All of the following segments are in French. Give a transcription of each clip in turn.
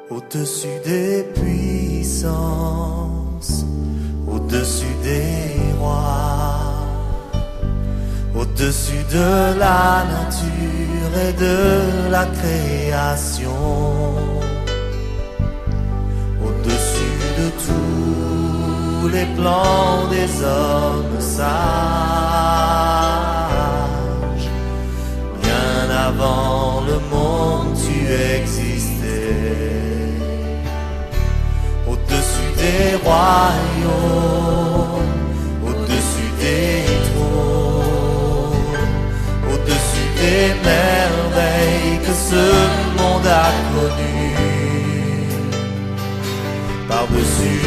Au-dessus des puissances, au-dessus des rois, au-dessus de la nature et de la création, au-dessus de tous les plans des hommes sages, bien avant le monde tu existais. Au-dessus des royaumes, au-dessus des trônes, au-dessus des merveilles que ce monde a connues, par-dessus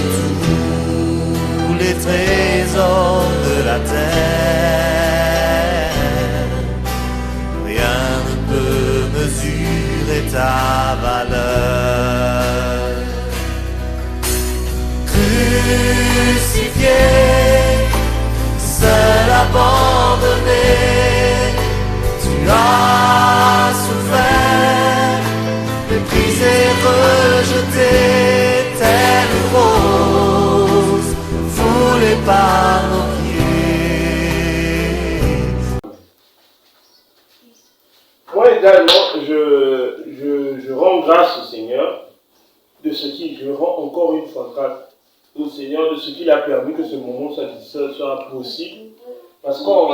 tous les trésors de la terre, rien ne peut mesurer ta valeur. Crucifié, seul abandonné, tu as souffert, méprisé, rejeté, telle rose, foulée par nos pieds. Moi également, je rends grâce au Seigneur de ce qu'il, je rends encore une fois grâce au Seigneur de ce qu'il a permis que ce moment soit possible, parce qu'on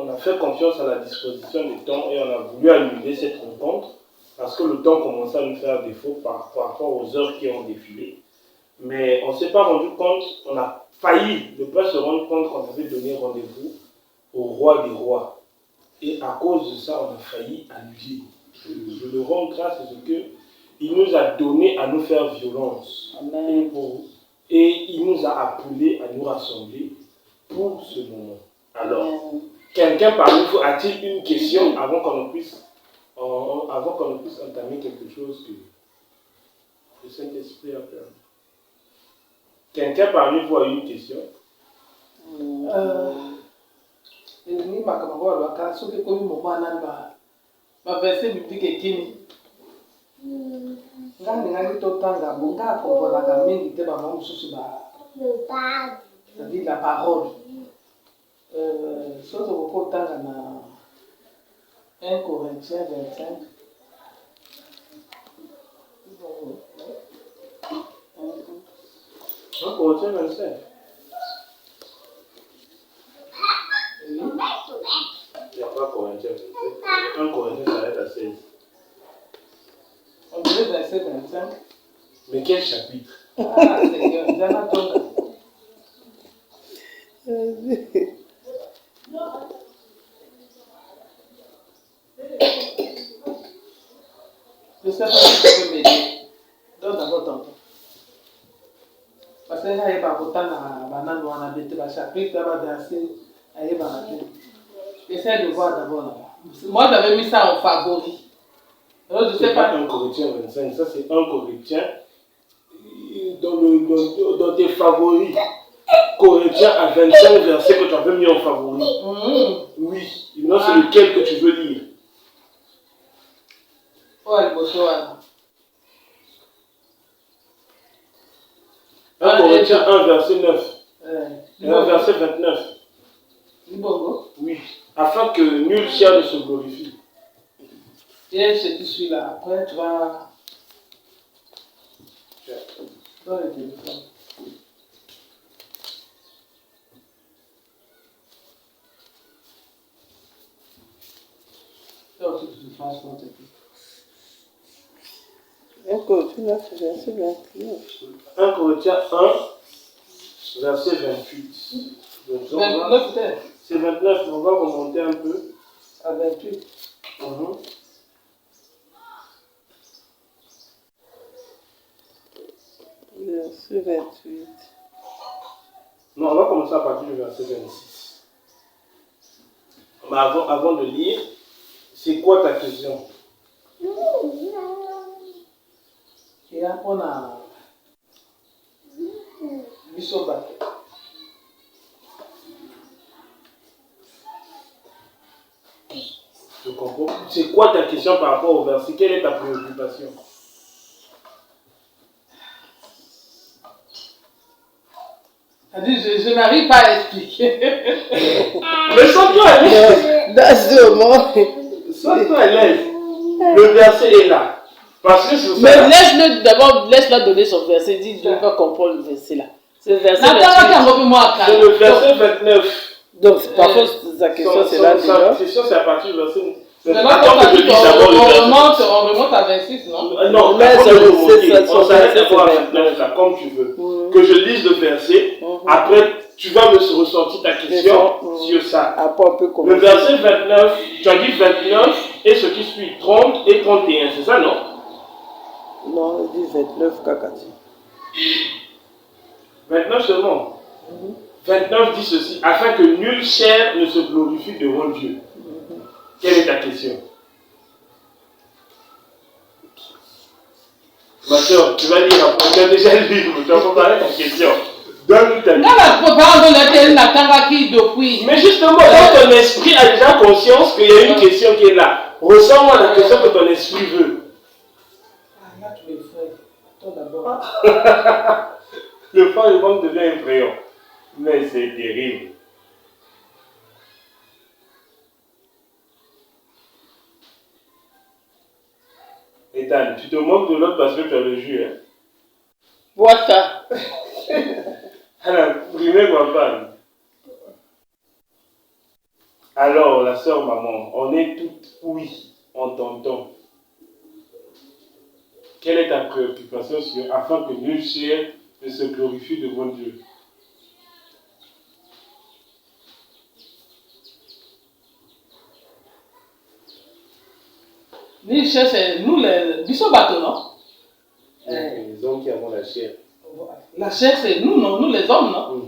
a fait confiance à la disposition du temps et on a voulu annuler cette rencontre parce que le temps commençait à nous faire défaut par rapport aux heures qui ont défilé. Mais on ne s'est pas rendu compte, on a failli ne pas se rendre compte qu'on avait donné rendez-vous au roi des rois. Et à cause de ça, on a failli annuler. Je le rends grâce à ce que il nous a donné à nous faire violence. Amen. Et il nous a appelés à nous rassembler pour ce moment. Alors, quelqu'un parmi vous a-t-il une question avant qu'on puisse entamer quelque chose que le Saint-Esprit a permis? Quelqu'un parmi vous a une question? Verset biblique ekini ngani totanga bonga kombolaka mingi te ba mosusu ba c'est-à-dire la parole soto kokotanga na 1 Corinthiens 25 1 Corinthiens 25. Il n'y a pas Corinthiens 25. 1 Corinthiens s'arrête à 16. On dirait verset 25. Mais quel chapitre? Ah, Seigneur, j'en attends. Je sais pas si tu peux m'aider. Donne d'abord ton temps. Parce que là, il y a pas autant de bananes ou un abété, le chapitre, là, verset, il y a pas. Essaye de voir d'abord là-bas. Moi, j'avais mis ça en favori. Alors, je sais pas. 1 Corinthiens 25, ça c'est 1 Corinthiens. Dans tes favoris, Corinthiens à 25 versets que tu avais mis en favori. Oui, non, c'est lequel que tu veux lire? Oh, elle bosse là. 1 Corinthiens 1 verset 9. Et 1 verset 29. Oui, afin que nul chair ne se glorifie. Et ce qui suit là, après tu vas dans le téléphone. Donc, tu te fasses ton téléphone. 1 Corinthiens 9, verset 29. 1 Corinthiens 1, verset 28. Donc, 29 peut-être. C'est 29, on va remonter un peu. À 28. Verset 28. Non, on va commencer à partir du verset 26. Mais avant de lire, c'est quoi ta question? Et après, on a Bissoba. Je comprends. C'est quoi ta question par rapport au verset? Quelle est ta préoccupation? Elle dit, je n'arrive pas à expliquer. Mais sans-toi à l'aise. Dans ce moment. Sans-toi à l'aise. Le verset est là. Parce que c'est ça. Mais laisse-la donner son verset. Dis, je ne veux pas comprendre le verset là. C'est le verset. C'est le verset 29. Donc, parfois, sa question, c'est là. Sa question, c'est à partir du verset. Mais on remonte à 26, non? Non, mais on s'arrête d'abord à 29, là, comme tu veux. Que je lise le verset, après, tu vas me ressortir ta question sur ça. Le verset 29, tu as dit 29 et ce qui suit, 30 et 31, c'est ça, non? Non, il dit 29, Kakati. 29 seulement. 29 dit ceci, afin que nulle chair ne se glorifie devant Dieu. Quelle est ta question? Ma soeur, tu vas lire après. Tu as déjà lu, tu vas préparer ta question. Donne-nous ta question. Mais justement, quand ton esprit a déjà conscience qu'il y a une question qui est là, ressens-moi la question que ton esprit veut. Ah, là, tu es frère. Attends d'abord. Le frère du monde devient effrayant. Mais c'est terrible. Ethan, tu te moques de l'autre parce que tu as le jus, hein? Vois ça. Alors, primez ma femme. Alors, la sœur maman, on est toutes oui, on t'entend. Quelle est ta préoccupation afin que nulle chair ne se glorifie devant Dieu? Ni chair, c'est nous les bisous bateaux, non? Les hommes qui avons la chair. La chair, c'est nous, non? Nous les hommes, non?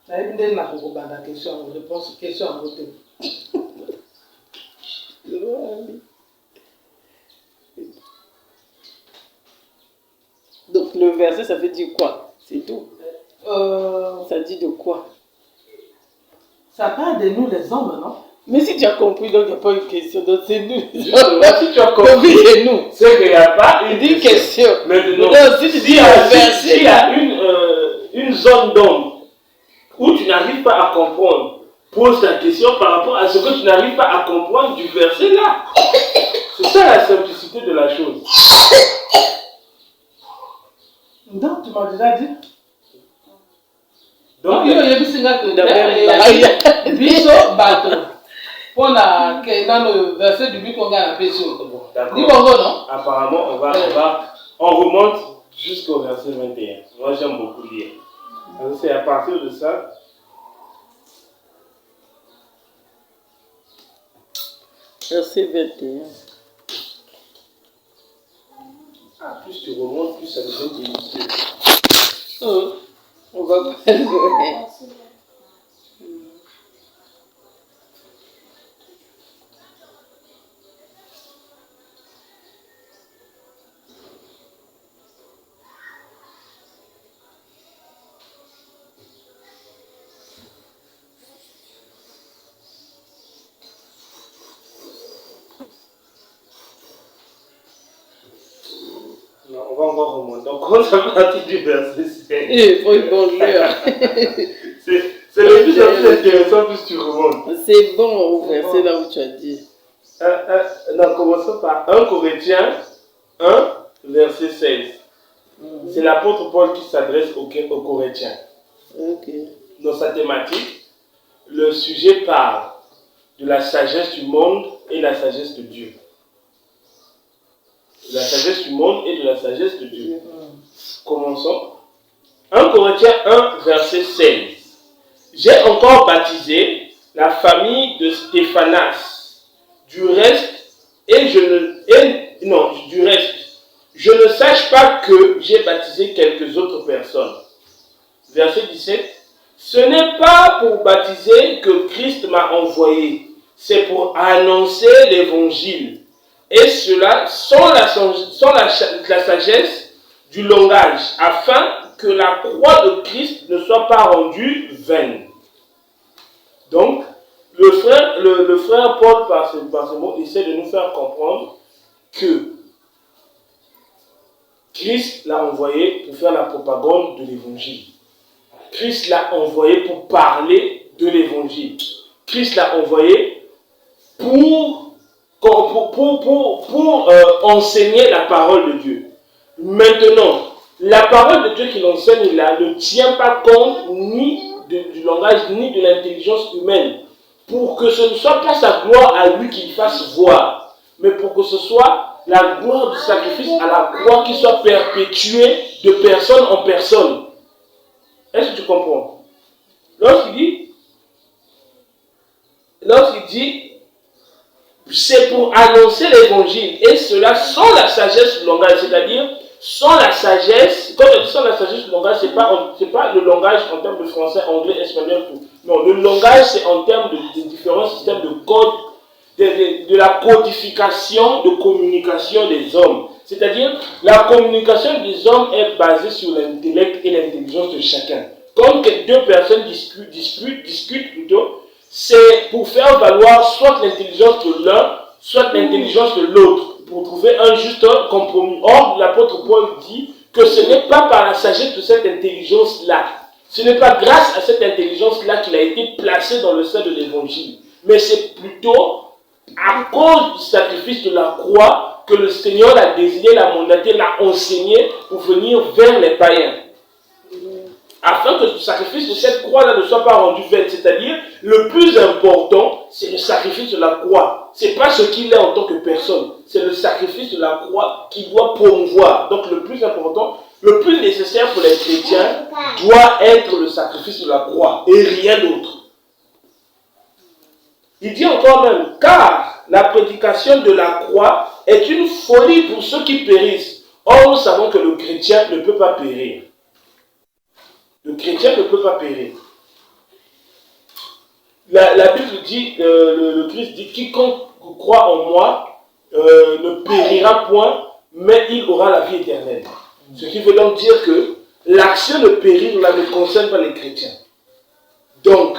La question, réponse, question en côté. Donc le verset, ça veut dire quoi? C'est tout. Ça dit de quoi? Ça parle de nous les hommes, non? Mais si tu as compris, donc il n'y a pas une question. Donc c'est nous. Justement, si tu as compris, c'est nous. C'est qu'il n'y a pas une question. Maintenant, donc, si tu dis s'il y a une zone d'ombre où tu n'arrives pas à comprendre, pose ta question par rapport à ce que tu n'arrives pas à comprendre du verset là. C'est ça la simplicité de la chose. Donc, tu m'as déjà dit. Donc, il y a biso bateau. Pour le verset du but qu'on gagne à Pécho. D'accord. Apparemment, on remonte jusqu'au verset 21. Moi, j'aime beaucoup lire. Alors, c'est à partir de ça. Verset 21. Plus tu remontes, plus ça devient délicieux. On va pas le voir. Non, on va encore remonter. On commence à partir du verset 7. Il faut une bonne lueur. C'est le plus intéressant, plus tu remontes. C'est bon au verset là où tu as dit. Non, commençons par 1 Corinthiens 1, verset 16. C'est l'apôtre Paul qui s'adresse aux Corinthiens. Dans sa thématique, le sujet parle de la sagesse du monde et la sagesse de Dieu. De la sagesse du monde et de la sagesse de Dieu. Commençons. 1 Corinthiens 1, verset 16. J'ai encore baptisé la famille de Stéphanas. Du reste, je ne sache pas que j'ai baptisé quelques autres personnes. Verset 17. Ce n'est pas pour baptiser que Christ m'a envoyé, c'est pour annoncer l'évangile. Et cela sans la sagesse du langage, afin que la croix de Christ ne soit pas rendue vaine. Donc, le frère Paul, par ce mot, essaie de nous faire comprendre que Christ l'a envoyé pour faire la propagande de l'évangile. Christ l'a envoyé pour parler de l'évangile. Christ l'a envoyé pour enseigner la parole de Dieu. Maintenant, la parole de Dieu qu'il enseigne là ne tient pas compte ni du langage ni de l'intelligence humaine, pour que ce ne soit pas sa gloire à lui qu'il fasse voir, mais pour que ce soit la gloire du sacrifice à la croix qui soit perpétuée de personne en personne. Est-ce que tu comprends? Lorsqu'il dit c'est pour annoncer l'évangile, et cela sans la sagesse du langage, c'est-à-dire sans la sagesse. Quand on dit sans la sagesse du langage, c'est pas le langage en termes de français, anglais, espagnol, tout. Non, le langage, c'est en termes de différents systèmes de code, de la codification de communication des hommes. C'est-à-dire, la communication des hommes est basée sur l'intellect et l'intelligence de chacun. Quand deux personnes discutent plutôt, c'est pour faire valoir soit l'intelligence de l'un, soit l'intelligence de l'autre, pour trouver un juste compromis. Or, l'apôtre Paul dit que ce n'est pas par la sagesse de cette intelligence-là, ce n'est pas grâce à cette intelligence-là qu'il a été placé dans le sein de l'évangile, mais c'est plutôt à cause du sacrifice de la croix que le Seigneur l'a désigné, l'a mandaté, l'a enseigné pour venir vers les païens. Afin que le sacrifice de cette croix-là ne soit pas rendu vain. C'est-à-dire, le plus important, c'est le sacrifice de la croix. Ce n'est pas ce qu'il est en tant que personne. C'est le sacrifice de la croix qui doit promouvoir. Donc le plus important, le plus nécessaire pour les chrétiens doit être le sacrifice de la croix et rien d'autre. Il dit encore même, car la prédication de la croix est une folie pour ceux qui périssent. Or, nous savons que le chrétien ne peut pas périr. Le chrétien ne peut pas périr. La Bible dit, le Christ dit, quiconque croit en moi ne périra point, mais il aura la vie éternelle. Ce qui veut donc dire que l'action de périr là ne concerne pas les chrétiens. Donc,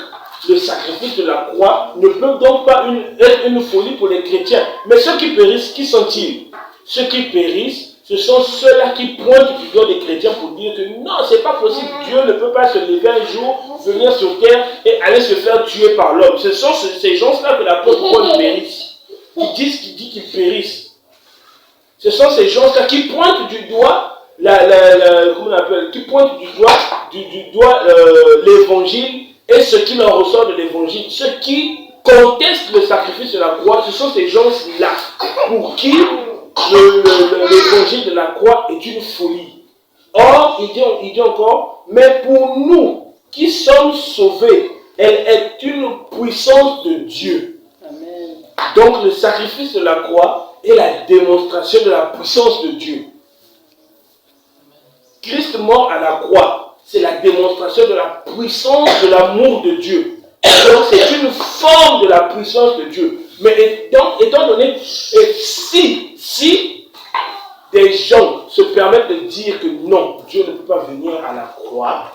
le sacrifice de la croix ne peut donc pas être une folie pour les chrétiens. Mais ceux qui périssent, qui sont-ils? Ceux qui périssent, ce sont ceux-là qui pointent du doigt des chrétiens pour dire que non, c'est pas possible, Dieu ne peut pas se lever un jour, venir sur terre et aller se faire tuer par l'homme. Ce sont ces gens-là que l'apôtre Paul périsse. Ils disent qu'il dit qu'ils périssent. Ce sont ces gens-là qui pointent du doigt, comment on appelle, qui pointent du doigt l'évangile et ce qui leur ressort de l'évangile. Ceux qui contestent le sacrifice de la croix, ce sont ces gens-là pour qui l'évangile de la croix est une folie. Or, il dit encore, mais pour nous qui sommes sauvés, elle est une puissance de Dieu. Amen. Donc le sacrifice de la croix est la démonstration de la puissance de Dieu. Christ mort à la croix, c'est la démonstration de la puissance de l'amour de Dieu. Donc c'est une forme de la puissance de Dieu. Mais étant donné, si des gens se permettent de dire que non, Dieu ne peut pas venir à la croix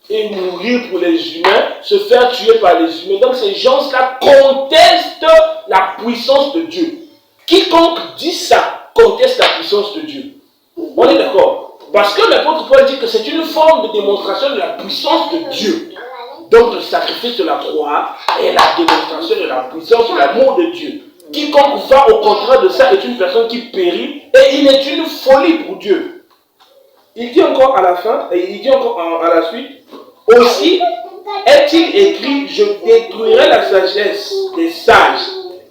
et mourir pour les humains, se faire tuer par les humains, donc ces gens-là contestent la puissance de Dieu. Quiconque dit ça conteste la puissance de Dieu. On est d'accord? Parce que l'apôtre Paul dit que c'est une forme de démonstration de la puissance de Dieu. Donc le sacrifice de la croix est la démonstration de la puissance de l'amour de Dieu. Quiconque va au contraire de ça est une personne qui périt et il est une folie pour Dieu. Il dit encore à la fin, et il dit encore à la suite, aussi est-il écrit, je détruirai la sagesse des sages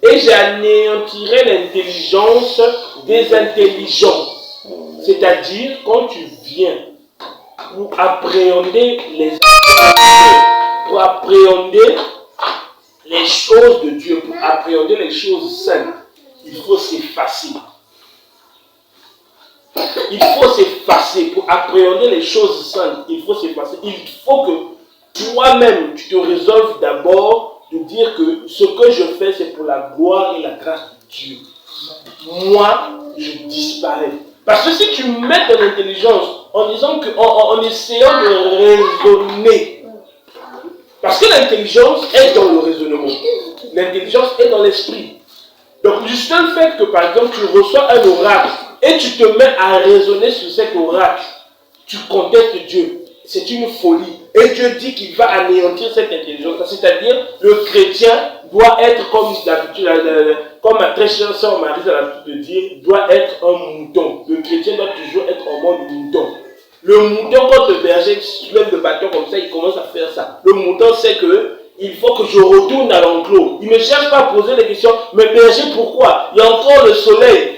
et j'anéantirai l'intelligence des intelligents. C'est-à-dire, quand tu viens pour appréhender les choses de Dieu, pour appréhender les choses saintes, il faut s'effacer. Il faut s'effacer. Pour appréhender les choses saintes, il faut s'effacer. Il faut que toi-même, tu te résolves d'abord de dire que ce que je fais, c'est pour la gloire et la grâce de Dieu. Moi, je disparais. Parce que si tu mets ton intelligence en disant que, en essayant de raisonner, parce que l'intelligence est dans le raisonnement, l'intelligence est dans l'esprit. Donc du seul fait que par exemple tu reçois un oracle et tu te mets à raisonner sur cet oracle, tu contestes Dieu. C'est une folie. Et Dieu dit qu'il va anéantir cette intelligence. C'est-à-dire, le chrétien doit être, comme d'habitude, comme ma très chère sœur Marie a l'habitude de dire, doit être un mouton. Le chrétien doit toujours être en mode mouton. Le mouton, quand le berger soulève le bâton comme ça, il commence à faire ça. Le mouton sait que il faut que je retourne à l'enclos. Il ne cherche pas à poser des questions. Mais berger, pourquoi? Il y a encore le soleil.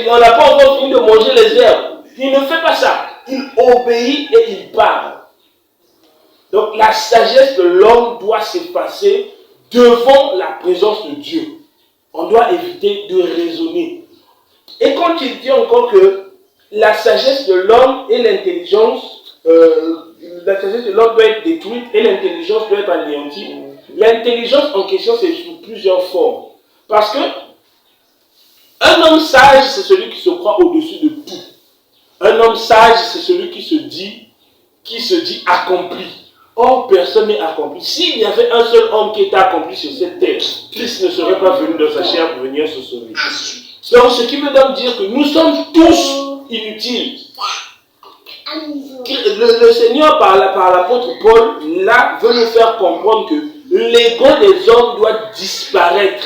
On n'a pas encore fini de manger les herbes. Il ne fait pas ça. Il obéit et il parle. Donc la sagesse de l'homme doit s'effacer devant la présence de Dieu. On doit éviter de raisonner. Et quand il dit encore que la sagesse de l'homme et l'intelligence, la sagesse de l'homme doit être détruite et l'intelligence doit être anéantie. L'intelligence en question, c'est sous plusieurs formes. Parce que un homme sage, c'est celui qui se croit au-dessus de tout. Un homme sage, c'est celui qui se dit accompli. Or, personne n'est accompli. S'il y avait un seul homme qui était accompli sur cette terre, Christ ne serait pas venu dans sa chair pour venir se sauver. Donc, ce qui veut donc dire que nous sommes tous inutiles. Le Seigneur, par l'apôtre Paul, là, veut nous faire comprendre que l'ego des hommes doit disparaître.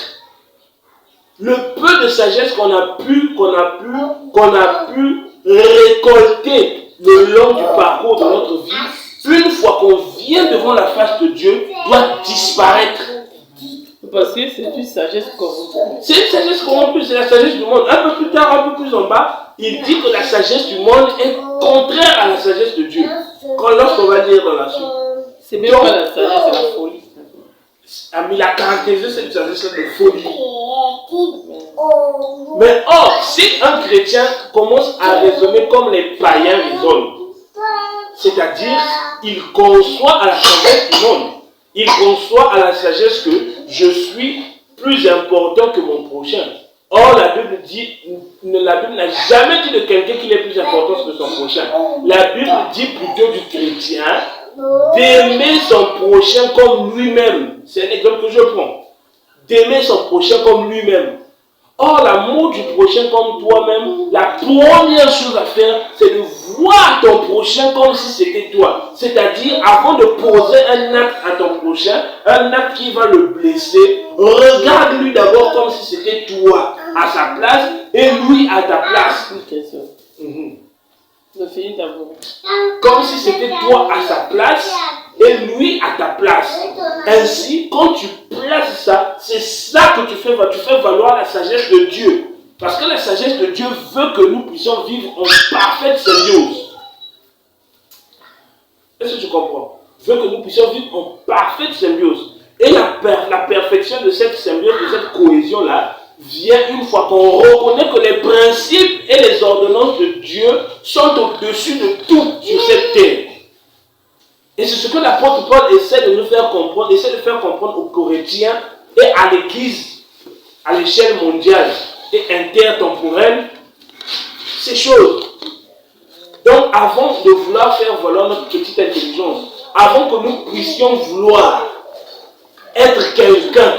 Le peu de sagesse qu'on a pu récolter le long du parcours de notre vie, une fois qu'on vient devant la face de Dieu, doit disparaître. Parce que c'est une sagesse corrompue. C'est une sagesse corrompue, c'est la sagesse du monde. Un peu plus tard, un peu plus en bas, il dit que la sagesse du monde est contraire à la sagesse de Dieu. Lorsqu'on va lire dans la suite. C'est même pas la sagesse, c'est la folie. Il a caractérisé cette sagesse de folie. Mais or, si un chrétien commence à raisonner comme les païens raisonnent, c'est-à-dire, il conçoit à la sagesse du monde, il conçoit à la sagesse que je suis plus important que mon prochain. Or, la Bible n'a jamais dit de quelqu'un qu'il est plus important que son prochain. La Bible dit plutôt du chrétien d'aimer son prochain comme lui-même. C'est un exemple que je prends. D'aimer son prochain comme lui-même. Or, l'amour du prochain comme toi-même, la première chose à faire, c'est de voir ton prochain comme si c'était toi. C'est-à-dire, avant de poser un acte à ton prochain, un acte qui va le blesser, regarde-lui d'abord comme si c'était toi à sa place et lui à ta place. Une question. Je finis d'abord. Comme si c'était toi à sa place et lui à ta place. Ainsi, quand tu places ça, c'est ça que tu fais valoir la sagesse de Dieu. Parce que la sagesse de Dieu veut que nous puissions vivre en parfaite symbiose. Est-ce que tu comprends? Veut que nous puissions vivre en parfaite symbiose. Et la perfection de cette symbiose, de cette cohésion-là, vient une fois qu'on reconnaît que les principes et les ordonnances de Dieu sont au-dessus de tout sur cette terre. Et c'est ce que l'apôtre Paul essaie de nous faire comprendre, essaie de faire comprendre aux Corinthiens et à l'Église, à l'échelle mondiale et intertemporelle, ces choses. Donc, avant de vouloir faire valoir notre petite intelligence, avant que nous puissions vouloir être quelqu'un,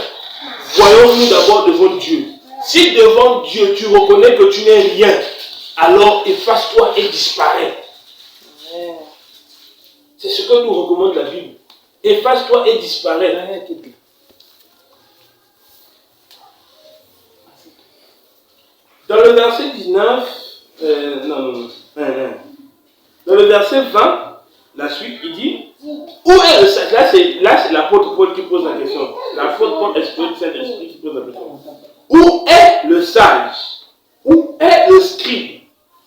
voyons-nous d'abord devant Dieu. Si devant Dieu, tu reconnais que tu n'es rien, alors efface-toi et disparais. C'est ce que nous recommande la Bible. Efface-toi et disparais. Dans le verset 19, dans le verset 20, la suite, il dit, où est le sage? Là, c'est l'apôtre Paul qui pose la question. L'apôtre Paul explique le Saint-Esprit qui pose la question. Où est le sage? Où est le scribe?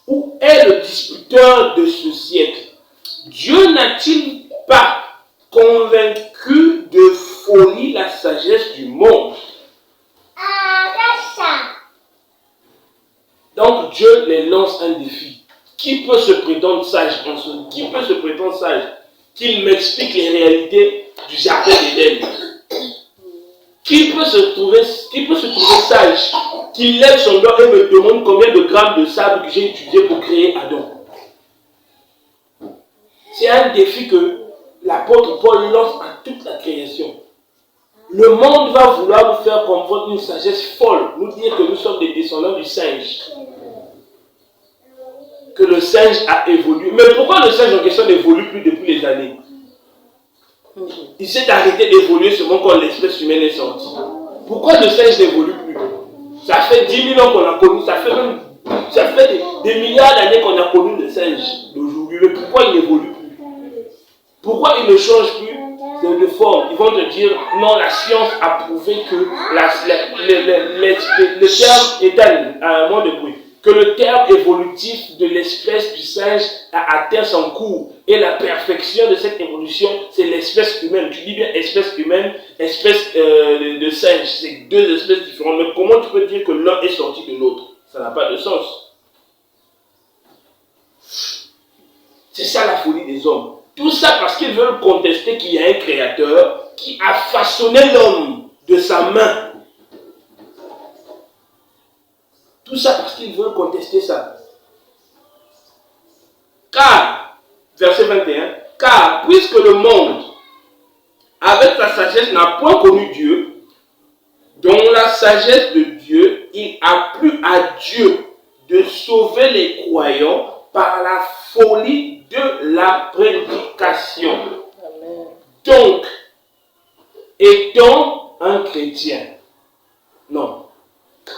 Où est le disputeur de ce siècle? Dieu n'a-t-il pas convaincu de folie la sagesse du monde? Donc Dieu les lance un défi. Qui peut se prétendre sage en ce? Qui peut se prétendre sage? Qu'il m'explique les réalités du jardin d'Éden. Qui peut se trouver sage? Qu'il lève son doigt et me demande combien de grammes de sable que j'ai utilisé pour créer Adam. C'est un défi que l'apôtre Paul lance à toute la création. Le monde va vouloir nous faire comprendre une sagesse folle, nous dire que nous sommes des descendants du singe. que le singe a évolué. Mais pourquoi le singe en question n'évolue plus depuis les années? Il s'est arrêté d'évoluer seulement quand l'espèce humaine est sortie. Pourquoi le singe n'évolue plus? Ça fait 10 000 ans qu'on a connu, ça fait des milliards d'années qu'on a connu le singe d'aujourd'hui. Mais pourquoi il n'évolue plus? Pourquoi il ne change plus de forme? Ils vont te dire, non, la science a prouvé que le terme est à un moment de bruit. Que le terme évolutif de l'espèce du singe a atteint son cours. Et la perfection de cette évolution, c'est l'espèce humaine. Tu dis bien espèce humaine, espèce de singe. C'est deux espèces différentes. Mais comment tu peux dire que l'un est sorti de l'autre? Ça n'a pas de sens. C'est ça la folie des hommes. Tout ça parce qu'ils veulent contester qu'il y a un créateur qui a façonné l'homme de sa main. Tout ça parce qu'ils veulent contester ça. Car, verset 21, car puisque le monde, avec sa sagesse, n'a point connu Dieu, dans la sagesse de Dieu, il a plu à Dieu de sauver les croyants par la folie de la prédication. Amen. Donc, étant un chrétien, non,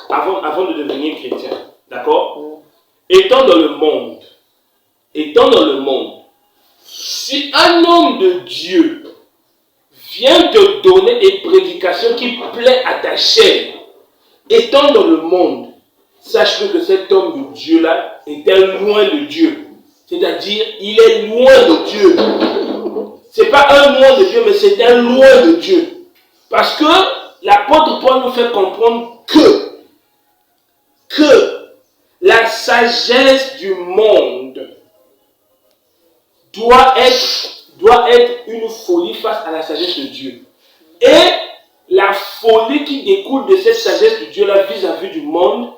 avant de devenir chrétien, d'accord? Étant dans le monde, si un homme de Dieu vient te donner des prédications qui plaisent à ta chair, étant dans le monde, sache que cet homme de Dieu-là était loin de Dieu. C'est-à-dire, il est loin de Dieu. C'est pas un loin de Dieu, mais c'est un loin de Dieu. Parce que l'apôtre Paul nous fait comprendre que la sagesse du monde doit être une folie face à la sagesse de Dieu. Et la folie qui découle de cette sagesse de Dieu-là vis-à-vis du monde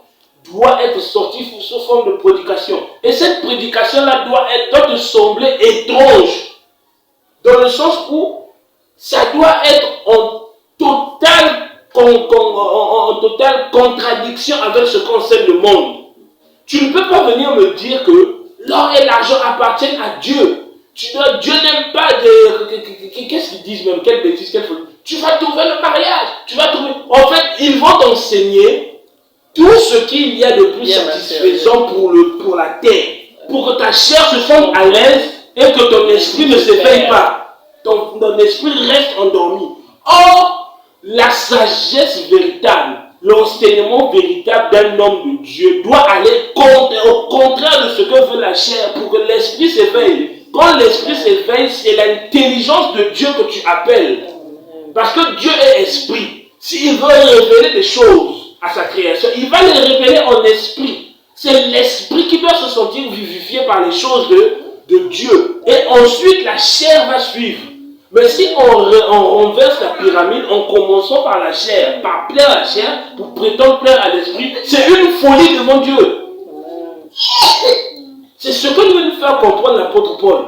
doit être sortie sous forme de prédication. Et cette prédication-là doit te sembler étrange. Dans le sens où ça doit être en totale contradiction avec ce qu'enseigne le monde. Tu ne peux pas venir me dire que l'or et l'argent appartiennent à Dieu. Dieu n'aime pas de... Qu'est-ce qu'ils disent même? Quelle bêtise, quelle folie. Tu vas trouver le mariage. En fait, ils vont t'enseigner tout ce qu'il y a de plus satisfaisant pour la terre. Pour que ta chair se sente à l'aise et que ton esprit ne s'éveille pas. Ton esprit reste endormi. Or, la sagesse véritable, l'enseignement véritable d'un homme de Dieu doit aller au contraire de ce que veut la chair pour que l'esprit s'éveille. Quand l'esprit s'éveille, c'est l'intelligence de Dieu que tu appelles. Parce que Dieu est esprit. S'il veut révéler des choses à sa création, il va les révéler en esprit. C'est l'esprit qui doit se sentir vivifié par les choses de Dieu. Et ensuite, la chair va suivre. Mais si on renverse la pyramide en commençant par la chair, par plaire à la chair, pour prétendre plaire à l'esprit, c'est une folie devant Dieu. C'est ce que nous faire comprendre l'apôtre Paul.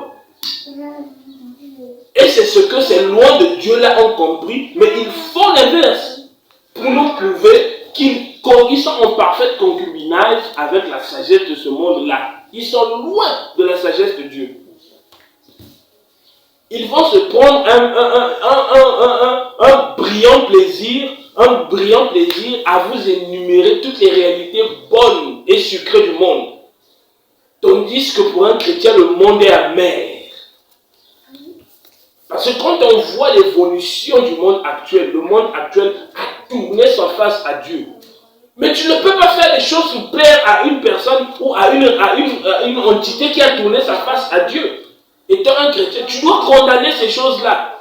Et c'est ce que ces lois de Dieu là ont compris, mais ils font l'inverse pour nous prouver qu'ils sont en parfaite concubinage avec la sagesse de ce monde-là. Ils sont loin de la sagesse de Dieu. Ils vont se prendre un brillant plaisir à vous énumérer toutes les réalités bonnes et sucrées du monde. Tandis que pour un chrétien, le monde est amer. Parce que quand on voit l'évolution du monde actuel, le monde actuel a tourné sa face à Dieu. Mais tu ne peux pas faire des choses pour plaire à une personne ou à une entité qui a tourné sa face à Dieu. Étant un chrétien, tu dois condamner ces choses-là.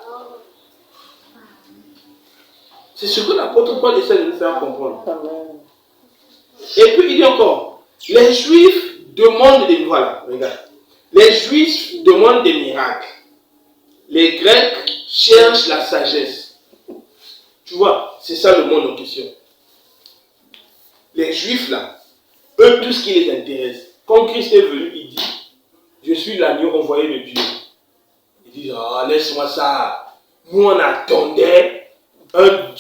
C'est ce que l'apôtre Paul essaie de nous faire comprendre. Et puis il dit encore, les Juifs demandent des Les Juifs demandent des miracles. Les Grecs cherchent la sagesse. Tu vois, c'est ça le monde en question. Les Juifs là, eux, tout ce qui les intéresse. Quand Christ est venu, il dit, je suis l'agneau envoyé de Dieu. Il dit, oh, laisse-moi ça. Nous on attendait un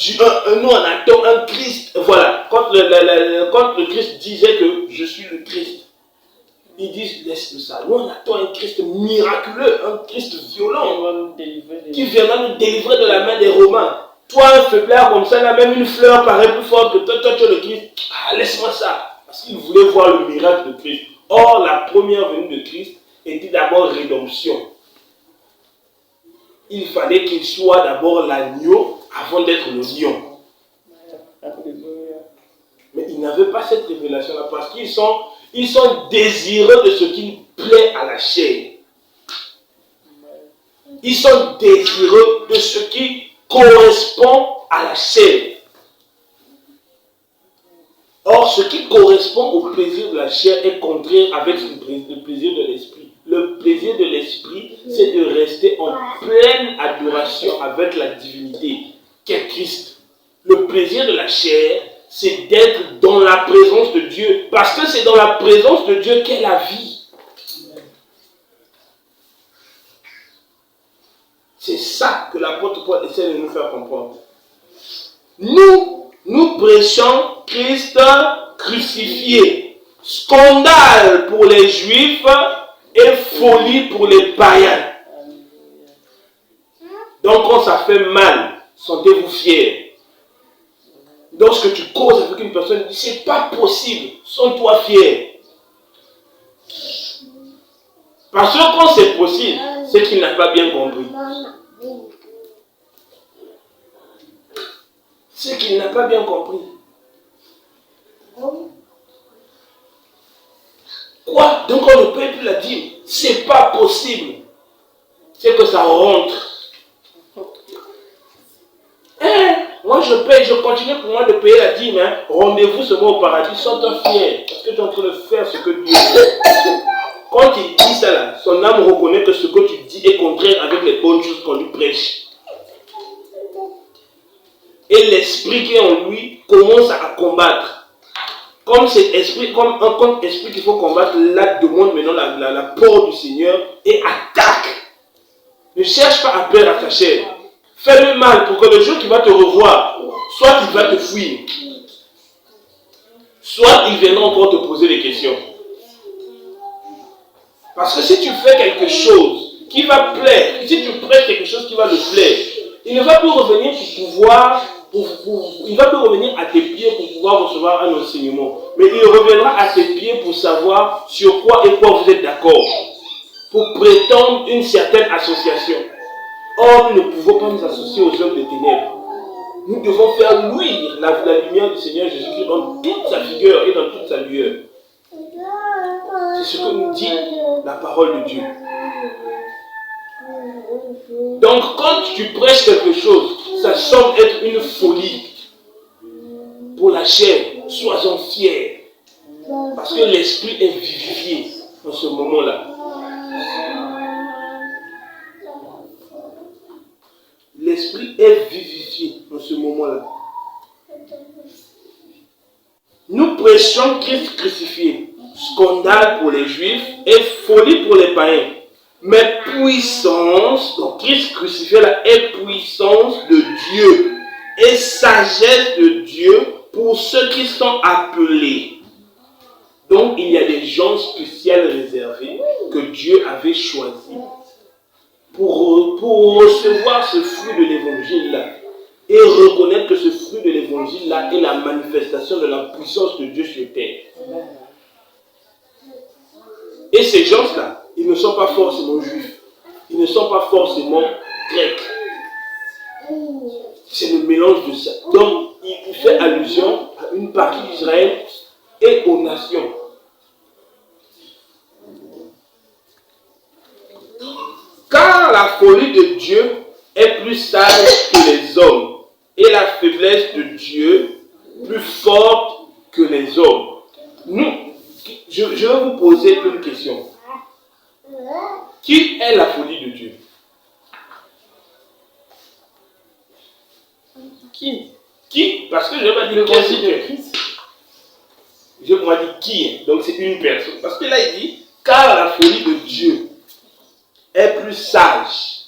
Christ. Voilà, quand le Christ disait que je suis le Christ, Ils disent, laisse-nous ça. Nous, on attend un Christ miraculeux, un Christ violent, qui viendra nous délivrer de la main des Romains. Toi, un faiblard comme ça, là, même une fleur paraît plus forte que toi, tu es le Christ. Ah, laisse-moi ça. Parce qu'ils voulaient voir le miracle de Christ. Or, la première venue de Christ était d'abord rédemption. Il fallait qu'il soit d'abord l'agneau avant d'être le lion. Mais ils n'avaient pas cette révélation-là parce qu'ils sont désireux de ce qui plaît à la chair. Ils sont désireux de ce qui correspond à la chair. Or, ce qui correspond au plaisir de la chair est contraire avec le plaisir de l'esprit. Le plaisir de l'esprit, c'est de rester en pleine adoration avec la divinité qu'est Christ. Le plaisir de la chair, c'est d'être dans la présence de Dieu. Parce que c'est dans la présence de Dieu qu'est la vie. C'est ça que l'apôtre Paul essaie de nous faire comprendre. Nous prêchons Christ crucifié. Scandale pour les Juifs et folie pour les païens. Donc quand ça fait mal, sentez-vous fiers. Lorsque tu causes avec une personne, c'est pas possible, sens-toi fier. Parce que quand c'est possible, c'est qu'il n'a pas bien compris. C'est qu'il n'a pas bien compris. Quoi? Donc on ne paye plus la dîme. C'est pas possible. C'est que ça rentre. Moi je paye, je continue pour moi de payer la dîme. Rendez-vous seulement au paradis, sens-toi fier. Parce que tu es en train de faire ce que Dieu veut. Quand il dit ça là, son âme reconnaît que ce que tu dis est contraire avec les bonnes choses qu'on lui prêche. Et l'esprit qui est en lui commence à combattre. Comme cet esprit, comme un contre-esprit qu'il faut combattre, là demande maintenant la porte du Seigneur et attaque. Ne cherche pas à plaire à ta chair. Fais-le mal pour que le jour qu'il va te revoir, soit il va te fuir, soit il viendra encore te poser des questions. Parce que si tu fais quelque chose qui va plaire, si tu prêches quelque chose qui va le plaire, il ne va plus revenir il va plus revenir à tes pieds pour pouvoir recevoir un enseignement. Mais il reviendra à tes pieds pour savoir sur quoi et quoi vous êtes d'accord. Pour prétendre une certaine association. Or, nous ne pouvons pas nous associer aux hommes des ténèbres. Nous devons faire luire la lumière du Seigneur Jésus-Christ dans toute sa figure et dans toute sa lueur. C'est ce que nous dit la parole de Dieu. Donc, quand tu prêches quelque chose, ça semble être une folie pour la chair. Sois-en fiers. Parce que l'esprit est vivifié en ce moment-là. L'esprit est vivifié en ce moment-là. Nous prêchons Christ crucifié. Scandale pour les Juifs et folie pour les païens. Mais puissance, donc Christ crucifié là, est puissance de Dieu et sagesse de Dieu pour ceux qui sont appelés. Donc il y a des gens spéciaux réservés que Dieu avait choisis pour recevoir ce fruit de l'évangile là et reconnaître que ce fruit de l'évangile là est la manifestation de la puissance de Dieu sur terre. Et ces gens-là, ils ne sont pas forcément juifs. Ils ne sont pas forcément grecs. C'est le mélange de ça. Donc, il fait allusion à une partie d'Israël et aux nations. Car la folie de Dieu est plus sage que les hommes, et la faiblesse de Dieu plus forte que les hommes. Je vais vous poser une question. Qui est la folie de Dieu? Qui? Parce que je vais pas dire qui de Christ. Je vais dire qui. Donc c'est une personne. Parce que là il dit, car la folie de Dieu est plus sage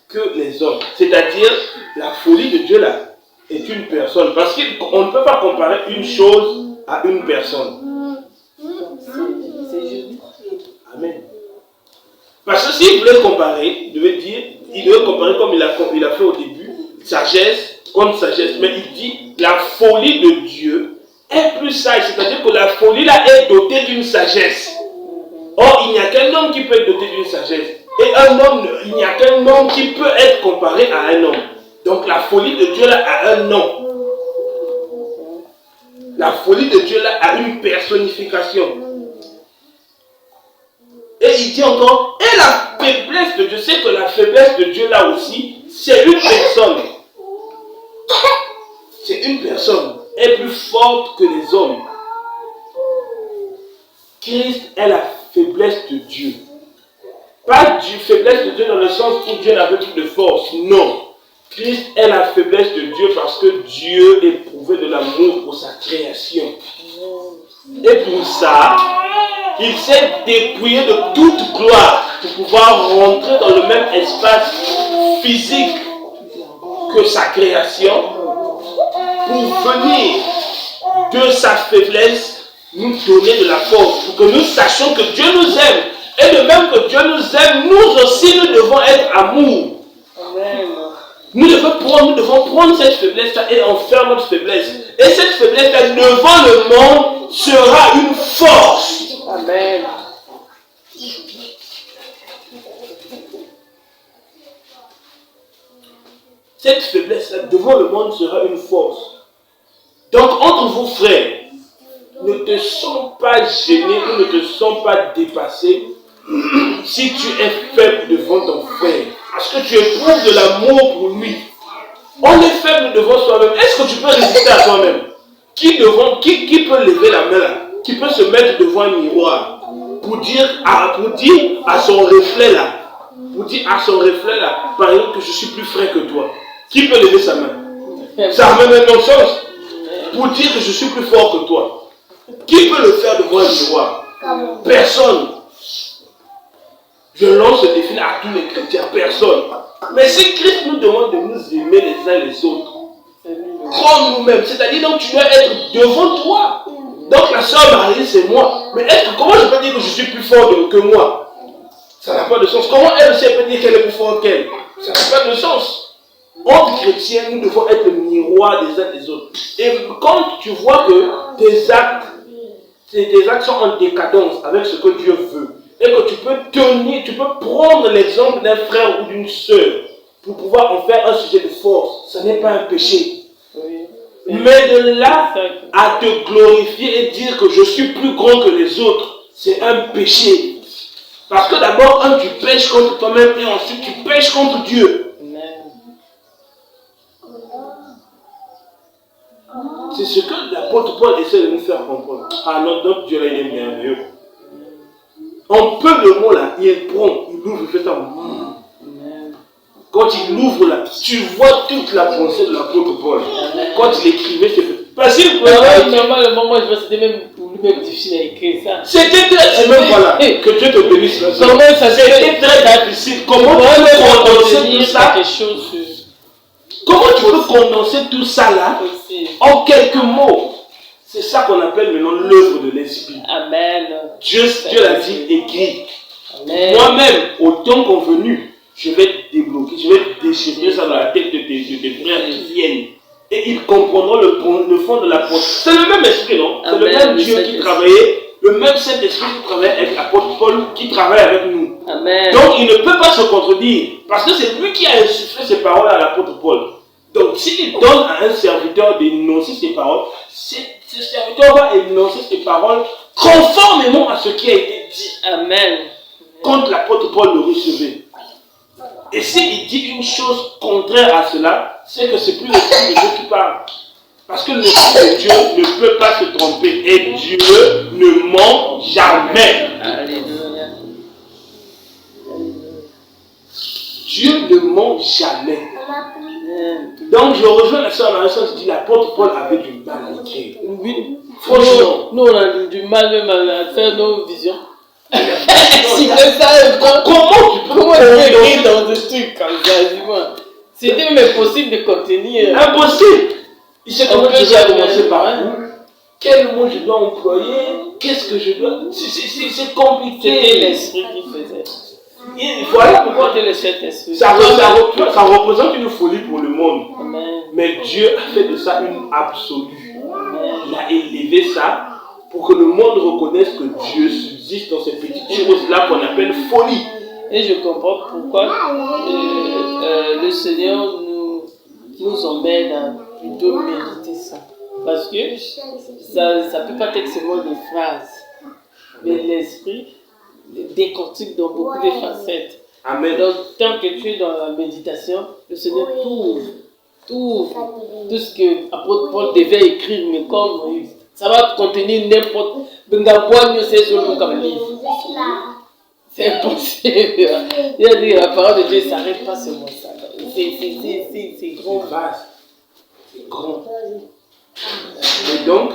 que les hommes. C'est-à-dire, la folie de Dieu là est une personne. Parce qu'on ne peut pas comparer une chose à une personne. Parce que s'il voulait comparer, il devait comparer comme il a fait au début, sagesse contre sagesse. Mais il dit, la folie de Dieu est plus sage. C'est-à-dire que la folie là est dotée d'une sagesse. Or, il n'y a qu'un homme qui peut être doté d'une sagesse. Et il n'y a qu'un homme qui peut être comparé à un homme. Donc la folie de Dieu là a un nom. La folie de Dieu là a une personnification. Et il dit encore, et la faiblesse de Dieu, c'est que la faiblesse de Dieu là aussi, c'est une personne. C'est une personne. Elle est plus forte que les hommes. Christ est la faiblesse de Dieu. Pas du faiblesse de Dieu dans le sens où Dieu n'avait plus de force. Non. Christ est la faiblesse de Dieu parce que Dieu éprouvait de l'amour pour sa création. Et pour ça, il s'est dépouillé de toute gloire pour pouvoir rentrer dans le même espace physique que sa création, pour venir de sa faiblesse nous donner de la force, pour que nous sachions que Dieu nous aime. Et de même que Dieu nous aime, nous aussi nous devons être amour. Amen. Nous devons prendre cette faiblesse-là et en faire notre faiblesse. Et cette faiblesse-là, devant le monde, sera une force. Amen. Cette faiblesse-là, devant le monde, sera une force. Donc, entre vous, frères, ne te sens pas gêné ou ne te sens pas dépassé si tu es faible devant ton frère. Parce que tu éprouves de l'amour pour lui. On est faible devant soi-même. Est-ce que tu peux résister à toi-même? Qui peut lever la main là? Qui peut se mettre devant un miroir pour dire à son reflet là, par exemple, que je suis plus frais que toi? Qui peut lever sa main? Ça amène un non-sens. Pour dire que je suis plus fort que toi. Qui peut le faire devant un miroir? Personne. Je lance ce défi à tous les chrétiens. Personne. Mais si Christ nous demande de nous aimer les uns les autres, comme nous-mêmes, c'est-à-dire donc tu dois être devant toi. Donc la sœur Marie, c'est moi. Mais comment je peux dire que je suis plus fort que moi? Ça n'a pas de sens. Comment elle aussi peut dire qu'elle est plus forte qu'elle? Ça n'a pas de sens. Entre chrétiens, nous devons être le miroir des uns des autres. Et quand tu vois que tes actes sont en décadence avec ce que Dieu veut, et que tu peux prendre l'exemple d'un frère ou d'une sœur pour pouvoir en faire un sujet de force, ce n'est pas un péché. Oui. Mais de là à te glorifier et dire que je suis plus grand que les autres, c'est un péché. Parce que d'abord, tu pêches contre toi-même et ensuite tu pêches contre Dieu. C'est ce que l'apôtre Paul essaie de nous faire comprendre. Ah non, notre Dieu là, il est merveilleux. En peu de mots là, il prend, il ouvre, il fait ça. Quand il ouvre là, tu vois toute la pensée de l'apôtre Paul. Quand il écrivait, c'est facile. Normalement, moi je pense que c'était même pour lui-même difficile à écrire ça. C'était très, même voilà, que Dieu te bénisse. Comment ça c'était très difficile. Comment tu peux condenser tout ça? Comment tu peux condenser tout ça là en quelques mots? C'est ça qu'on appelle maintenant l'œuvre de l'Esprit. Amen. Dieu l'a dit, écrit. Amen. Moi-même, au temps convenu, je vais débloquer, je vais déchirer ça dans la tête de tes frères qui viennent. Et ils comprendront le fond de la pensée. C'est le même esprit, non? C'est le même Dieu qui travaillait, le même Saint-Esprit qui travaille avec l'apôtre Paul, qui travaille avec nous. Amen. Donc il ne peut pas se contredire, parce que c'est lui qui a insufflé ces paroles à l'apôtre Paul. Donc s'il donne à un serviteur d'énoncer ses paroles, ce serviteur va énoncer ses paroles conformément à ce qui a été dit. Amen. Quand l'apôtre Paul le recevait. Et s'il dit une chose contraire à cela, c'est que c'est plus l'esprit de Dieu qui parle. Parce que l'esprit de Dieu ne peut pas se tromper. Et Dieu ne ment jamais. Alléluia. Dieu ne ment jamais. Donc je rejoins la sœur Marie, je dis l'apôtre Paul avait du mal à écrire. Oui. Franchement. Nous on a du mal même à faire nos visions. Si Comment tu peux écrire dans des trucs comme ça, dis-moi. C'était même impossible de contenir. Impossible. Il sait comment je dois commencer par un. où? Quel mot je dois employer? Qu'est-ce que je dois... C'est compliqué. C'était l'esprit qui faisait. Voilà pourquoi Porter le Saint-Esprit. ça représente une folie pour le monde. Amen. Mais Dieu a fait de ça une absolue. Amen. Il a élevé ça pour que le monde reconnaisse que Dieu subsiste dans ces petites choses-là qu'on appelle folie. Et je comprends pourquoi le Seigneur nous emmène à plutôt méditer ça. Parce que ça ne peut pas être seulement des phrases, mais l'esprit décortique dans beaucoup de facettes. Amen. Donc, tant que tu es dans la méditation, le Seigneur t'ouvre tout ce que l'apôtre Paul devait écrire, mais comme ça va contenir n'importe c'est impossible. Il a dit la parole de Dieu ne s'arrête pas seulement ça. C'est grand. C'est vaste. C'est grand. Et donc,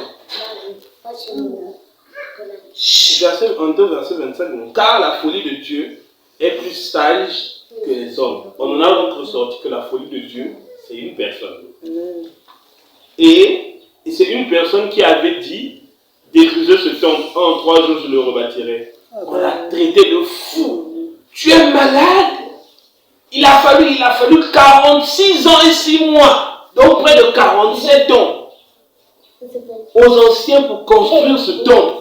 verset 25, car la folie de Dieu est plus sage que les hommes. On en a donc ressorti que la folie de Dieu, c'est une personne. Et c'est une personne qui avait dit, détruisez ce temple, en 3 jours je le rebâtirai. On l'a traité de fou. Tu es malade. Il a fallu 46 ans et 6 mois, donc près de 47 ans, aux anciens pour construire ce temple.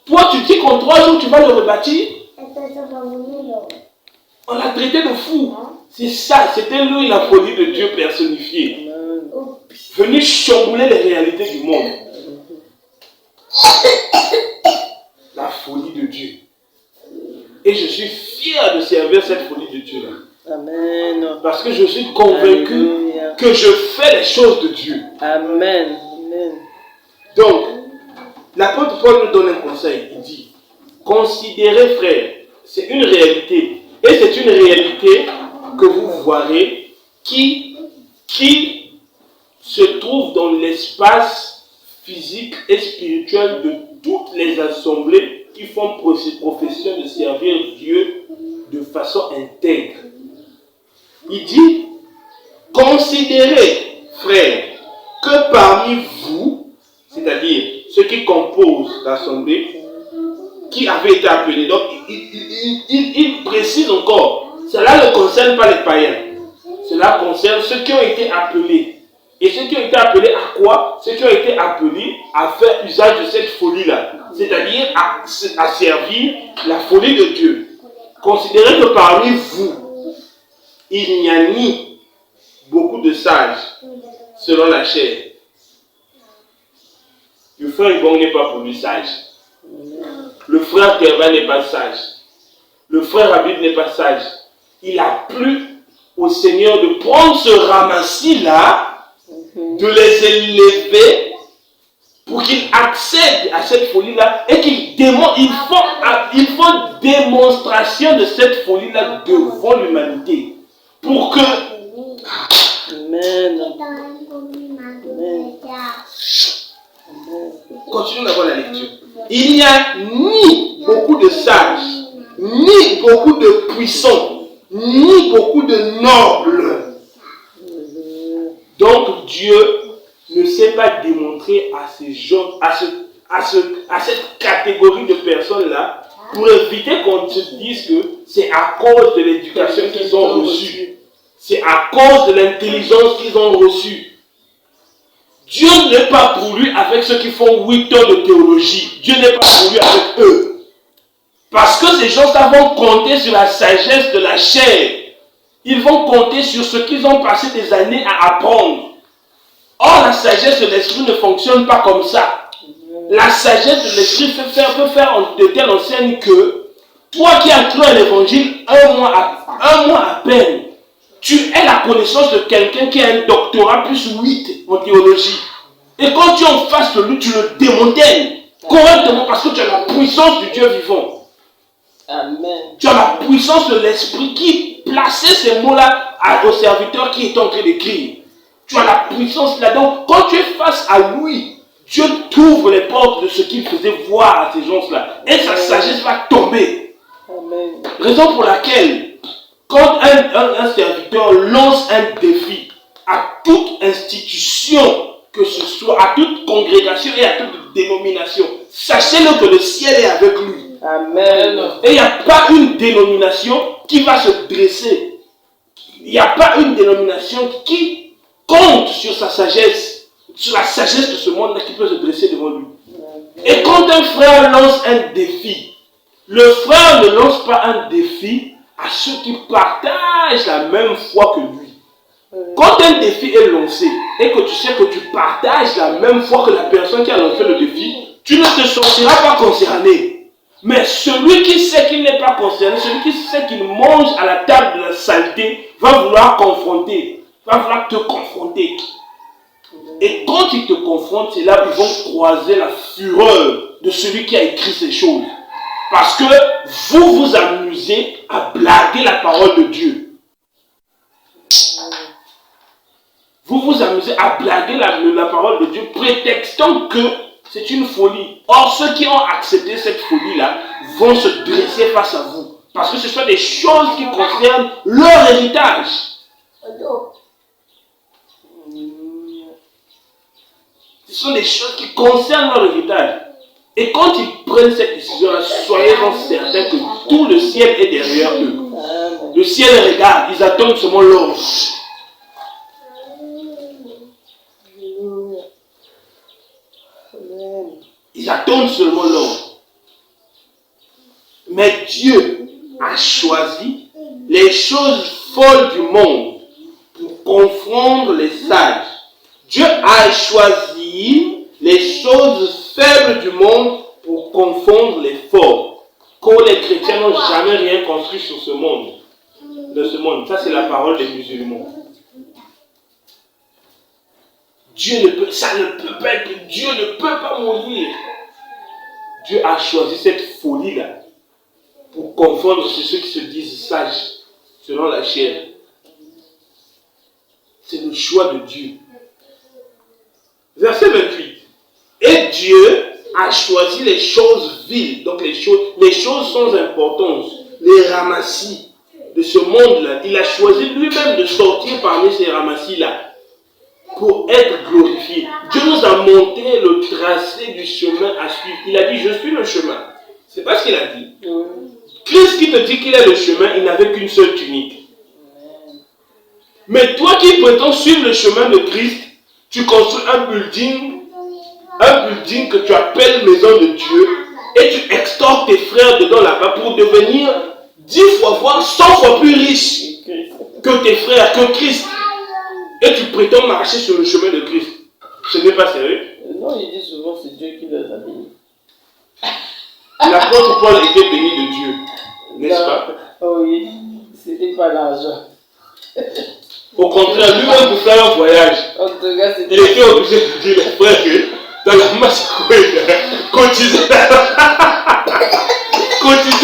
Toi, tu dis qu'en 3 jours, tu vas le rebâtir. On l'a traité de fou. C'est ça, c'était lui la folie de Dieu personnifiée. Venu chambouler les réalités du monde. La folie de Dieu. Et je suis fier de servir cette folie de Dieu-là. Amen. Parce que je suis convaincu Alléluia. que je fais les choses de Dieu. Amen. Amen. Donc, l'apôtre Paul nous donne un conseil. Il dit, considérez frères, c'est une réalité. Et c'est une réalité que vous voirez qui se trouve dans l'espace physique et spirituel de toutes les assemblées qui font profession de servir Dieu de façon intègre. Il dit, considérez, frères, que parmi vous, c'est-à-dire ceux qui composent l'assemblée, qui avaient été appelés, donc il précise encore, cela ne concerne pas les païens, cela concerne ceux qui ont été appelés. Et ceux qui ont été appelés à quoi? Ceux qui ont été appelés à faire usage de cette folie-là, c'est-à-dire à servir la folie de Dieu. Considérez que parmi vous, il n'y a ni beaucoup de sages selon la chair. Le frère Ibon n'est pas pour lui sage. Le frère Kerba n'est pas sage. Le frère Habib n'est pas sage. Il a plu au Seigneur de prendre ce ramassis-là, de les élever pour qu'ils accèdent à cette folie-là et ils font démonstration de cette folie-là devant l'humanité. Pour que... Amen. Continuons d'abord la lecture. Il n'y a ni beaucoup de sages, ni beaucoup de puissants, ni beaucoup de nobles. Donc Dieu ne s'est pas démontré à ces gens, à cette catégorie de personnes-là, pour éviter qu'on se dise que c'est à cause de l'éducation qu'ils ont reçue. C'est à cause de l'intelligence qu'ils ont reçue. Dieu n'est pas pour lui avec ceux qui font 8 ans de théologie. Dieu n'est pas pour lui avec eux. Parce que ces gens-là vont compter sur la sagesse de la chair. Ils vont compter sur ce qu'ils ont passé des années à apprendre. Or, la sagesse de l'esprit ne fonctionne pas comme ça. La sagesse de l'esprit peut faire de telle enseigne que toi qui as cru à l'évangile un mois à peine, tu as la connaissance de quelqu'un qui a un doctorat plus 8 en théologie. Et quand tu es en face de lui, tu le démontaines correctement parce que tu as la puissance du Dieu vivant. Amen. Tu as la puissance de l'esprit qui plaçait ces mots-là au serviteur qui est en train d'écrire. Tu as la puissance là. Donc, quand tu es face à lui, Dieu t'ouvre les portes de ce qu'il faisait voir à ces gens-là. Et sa sagesse va tomber. Amen. Raison pour laquelle, quand un serviteur lance un défi à toute institution, que ce soit à toute congrégation et à toute dénomination, sachez-le que le ciel est avec lui. Amen. Et il n'y a pas une dénomination qui va se dresser. Il n'y a pas une dénomination qui compte sur sa sagesse, sur la sagesse de ce monde-là qui peut se dresser devant lui. Et quand un frère lance un défi, le frère ne lance pas un défi à ceux qui partagent la même foi que lui. Quand un défi est lancé et que tu sais que tu partages la même foi que la personne qui a lancé le défi, tu ne te sentiras pas concerné. Mais celui qui sait qu'il n'est pas concerné, celui qui sait qu'il mange à la table de la saleté, va vouloir confronter, va vouloir te confronter. Et quand ils te confrontent, c'est là qu'ils vont croiser la fureur de celui qui a écrit ces choses. Parce que vous vous amusez à blaguer la parole de Dieu. Vous vous amusez à blaguer la parole de Dieu, prétextant que c'est une folie. Or, ceux qui ont accepté cette folie-là vont se dresser face à vous. Parce que ce sont des choses qui concernent leur héritage. Ce sont des choses qui concernent leur héritage. Et quand ils prennent cette décision-là, soyez-en certains que tout le ciel est derrière eux. Le ciel regarde, ils attendent seulement l'ordre. Ils attendent seulement l'ordre. Mais Dieu a choisi les choses folles du monde pour confondre les sages. Dieu a choisi les choses faibles du monde pour confondre les forts. Quand les chrétiens n'ont jamais rien construit sur ce monde. De ce monde. Ça, c'est la parole des musulmans. Dieu ne peut, ça ne peut pas être, Dieu ne peut pas mourir. Dieu a choisi cette folie-là pour confondre ceux qui se disent sages selon la chair. C'est le choix de Dieu. Verset 28. Et Dieu a choisi les choses viles, donc les choses sans importance, les ramassis de ce monde-là. Il a choisi lui-même de sortir parmi ces ramassis-là pour être glorifié. Dieu nous a montré le tracé du chemin à suivre. Il a dit, je suis le chemin. C'est pas ce qu'il a dit. Christ qui te dit qu'il est le chemin, il n'avait qu'une seule tunique. Mais toi qui prétends suivre le chemin de Christ, tu construis un building que tu appelles maison de Dieu, et tu extorques tes frères dedans là-bas pour devenir 10 fois, voire 100 fois plus riche que tes frères, que Christ. Et tu prétends marcher sur le chemin de Christ. Ce n'est pas sérieux. Non, il dit souvent c'est Dieu qui les a bénis. L'apôtre Paul était béni de Dieu, n'est-ce pas? Oh oui, c'était pas l'argent. Au contraire, lui-même pour faire un voyage, En tout cas, c'était... il était obligé de dire les frères que dans la masse cotisait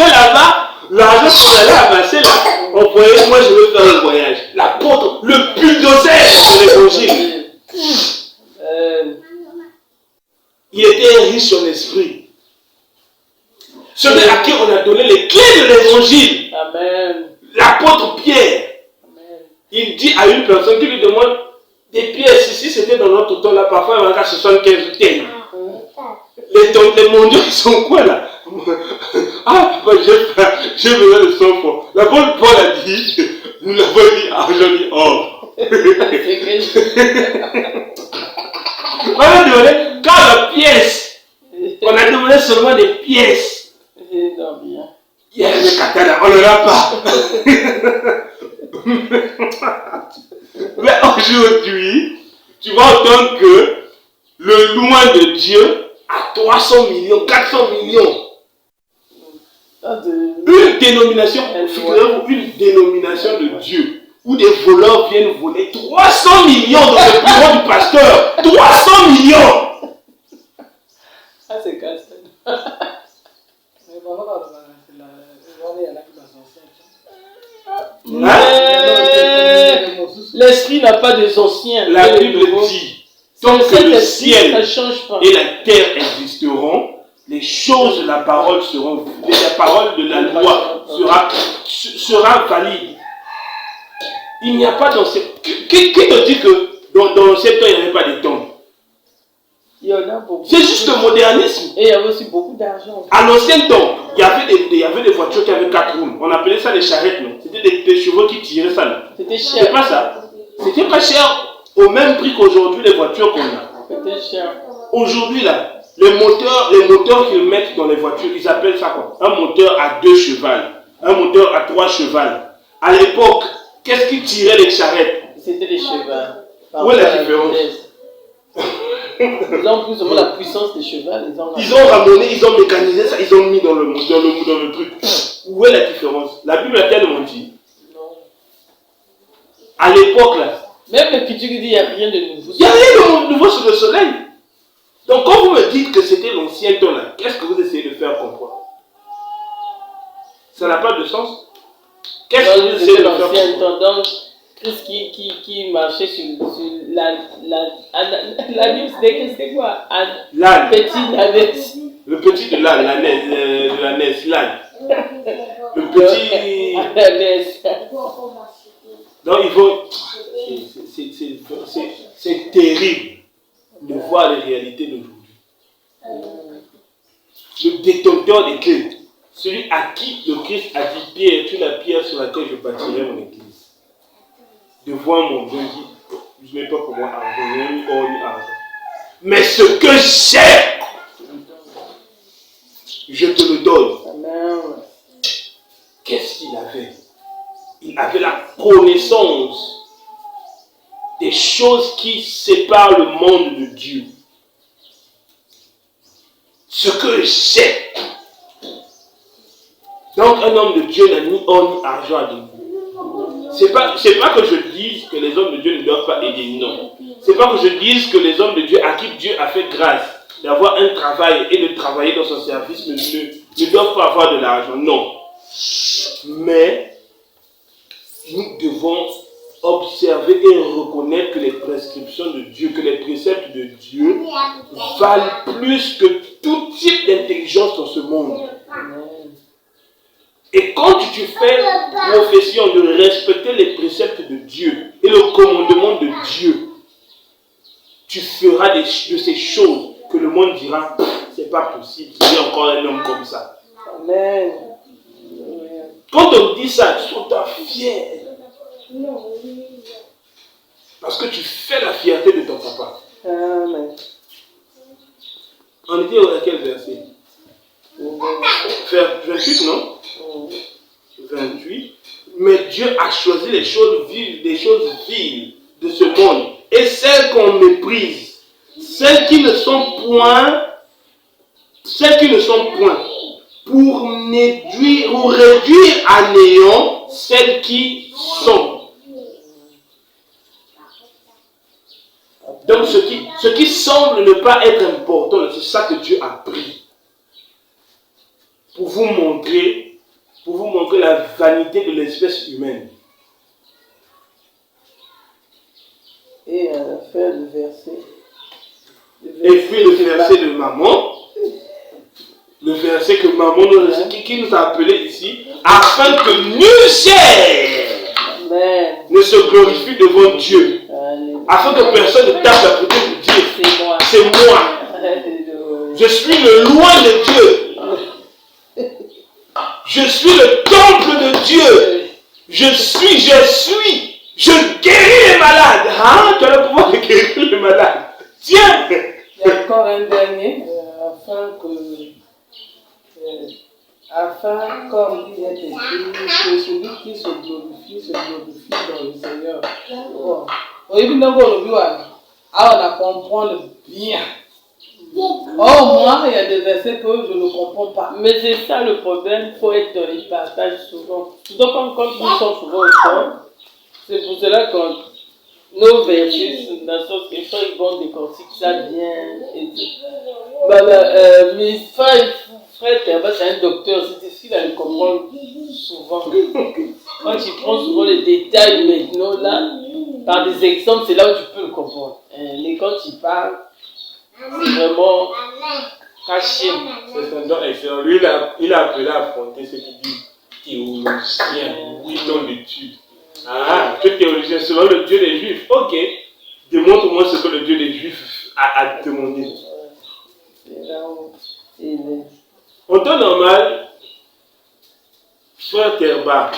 là-bas, l'argent qu'on allait amasser là, on voyait, moi je veux faire un voyage. L'apôtre, le bulldozer de l'évangile. Il était riche en esprit. Celui à qui on a donné les clés de l'évangile. Amen. L'apôtre Pierre. Amen. Il dit à une personne qui lui demande des pièces. Si c'était dans notre temps là, parfois il y en a 75 thèmes. Les mondiaux ils sont quoi là? Ah, j'ai besoin de 100 francs. L'apôtre Paul a dit, nous l'avons dit argent ni or. On a demandé, quand la pièce, on a demandé seulement des pièces. Non, bien. Il y a le katana, on n'en a pas. Mais aujourd'hui, tu vas entendre que le loin de Dieu a 300 millions, 400 millions. Une dénomination, une dénomination de Dieu, où des voleurs viennent voler 300 millions dans le bureau du pasteur. 300 millions! Ah, c'est casse. L'esprit n'a pas des anciens. La Bible dit, tant que le ciel et la terre existeront, les choses de la parole seront, la parole de la loi sera valide. Il n'y a pas dans cette... Qui te dit que dans l'ancien temps, il n'y avait pas de temps? Il y en a beaucoup. C'est juste le modernisme. Et il y avait aussi beaucoup d'argent. À l'ancien temps, il y avait des voitures qui avaient 4 roues. On appelait ça des charrettes, non? C'était des chevaux qui tiraient ça, là. C'était C'est cher. pas ça. C'était pas cher au même prix qu'aujourd'hui les voitures qu'on a. C'était cher. Aujourd'hui, là, les moteurs qu'ils mettent dans les voitures, ils appellent ça quoi? Un moteur à 2 chevaux, un moteur à 3 chevaux. À l'époque, qu'est-ce qui tirait les charrettes? C'était des chevaux. Où est la différence? Ils ont plus ou moins la puissance des chevaux. Ils ont ramené, ils ont mécanisé ça, ils ont mis dans le truc. Où est la différence? La Bible a-t-elle menti? Non. À l'époque, là, même le petit qui dit il n'y a rien de nouveau. il n'y a rien de nouveau sur le soleil. Donc quand vous me dites que c'était l'ancien temps là, qu'est-ce que vous essayez de faire comprendre? Ça n'a pas de sens. Qu'est-ce que vous essayez de faire l'ancien comprendre? temps, donc Christ qui marchait sur la Bible, c'était quoi? L'âne. Petit navette. Le petit de l'âne, l'âne. Le petit... Donc il faut... C'est terrible de voir les réalités d'aujourd'hui. Le détenteur des clés, celui à qui le Christ a dit Pierre, tu es la pierre sur laquelle je bâtirai mon église. De voir mon Dieu dit, je n'ai pas pour moi argent, ni or ni argent. Mais ce que j'ai, je te le donne. Amen. Qu'est-ce qu'il avait? Il avait la connaissance des choses qui séparent le monde de Dieu. Ce que j'ai. Donc un homme de Dieu n'a ni or ni argent à donner. C'est pas que je dise que les hommes de Dieu ne doivent pas aider, non. C'est pas que je dise que les hommes de Dieu à qui Dieu a fait grâce d'avoir un travail et de travailler dans son service ne doivent pas avoir de l'argent, non. Mais nous devons observer et reconnaître que les prescriptions de Dieu, que les préceptes de Dieu valent plus que tout type d'intelligence dans ce monde. Et quand tu fais profession de respecter les préceptes de Dieu et le commandement de Dieu, tu feras de ces choses que le monde dira, c'est pas possible qu'il y ait encore un homme comme ça. Amen. Quand on dit ça, tu seras fier. Parce que tu fais la fierté de ton papa. Amen. On était à quel verset? Vers 28, non? 28. Mais Dieu a choisi les choses vives de ce monde. Et celles qu'on méprise, celles qui ne sont point, pour réduire à néant celles qui sont. Donc ce qui semble ne pas être important, c'est ça que Dieu a pris. Pour vous montrer la vanité de l'espèce humaine. Et à la fin du verset. Et puis le verset de maman, le verset que maman qui nous a appelé ici, afin que nul chair ne se glorifie devant Dieu. Alléluia. Afin que personne ne tape à côté de Dieu. C'est moi. C'est moi. Alléluia. Je suis le loin de Dieu. Je suis le temple de Dieu. Je guéris les malades. Hein? Tu as le pouvoir de guérir les malades. Tiens. Il y a encore un dernier, afin, comme il est écrit, que celui qui se glorifie dans le Seigneur. Bon. Oui, nous on comprend bien. Au moins, il y a des versets que je ne comprends pas. Mais c'est ça le problème, il faut être dans les partages souvent. Donc, comme nous sommes souvent au temps, c'est pour cela que nos versets, dans le sens que les frères vont décortiquer ça bien et tout. Mais frère Terba, c'est un docteur, c'est difficile à le comprendre souvent. Quand tu prends souvent les détails maintenant, là, par des exemples, c'est là où tu peux le comprendre. Mais quand tu parles, c'est vraiment caché. C'est un don excellent. Lui, il a appelé à affronter ce qu'il dit théologien, 8 ans d'études. Ah, tu es théologien selon le Dieu des Juifs. Ok. Démontre-moi ce que le Dieu des Juifs a demandé. En temps normal, frère Terba,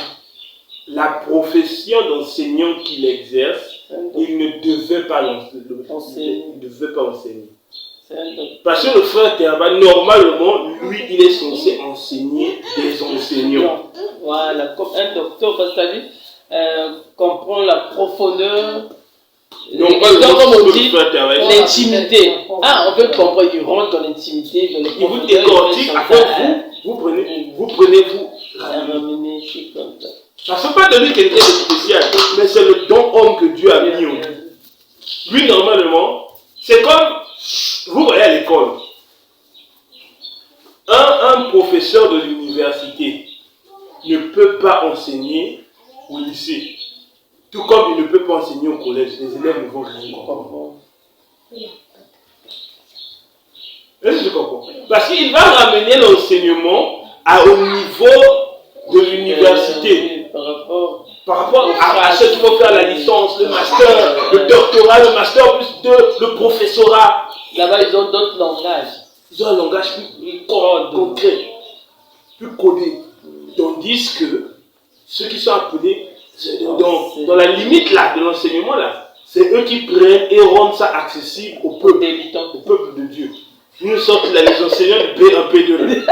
la profession d'enseignant qu'il exerce, il ne devait pas enseigner. Il ne devait pas enseigner. Parce que le frère Terba, normalement, lui, il est censé enseigner des enseignants. Voilà, comme un docteur, c'est-à-dire comprend la profondeur. Donc, comme on dit, l'intimité. Ah, on veut comprendre, il rentre dans l'intimité, dans les il vous décortique, après vous prenez. Ça ne fait pas de lui quelqu'un de spécial, mais c'est le don homme que Dieu a mis en lui. Lui, normalement, c'est comme, vous voyez à l'école, un professeur de l'université ne peut pas enseigner au lycée. Tout comme il ne peut pas enseigner au collège, les élèves ne vont rien comprendre. Est-ce que je comprends? Parce qu'il va ramener l'enseignement au niveau de l'université. Par rapport à ce qu'il faut faire la licence, le master, le doctorat, le master plus 2, le professorat. Là-bas, ils ont d'autres langages. Ils ont un langage plus concret, plus codé. Tandis que ceux qui sont appelés dans la limite là, de l'enseignement là, c'est eux qui prennent et rendent ça accessible au peuple de Dieu. Nous sommes les enseignants du P1, P2.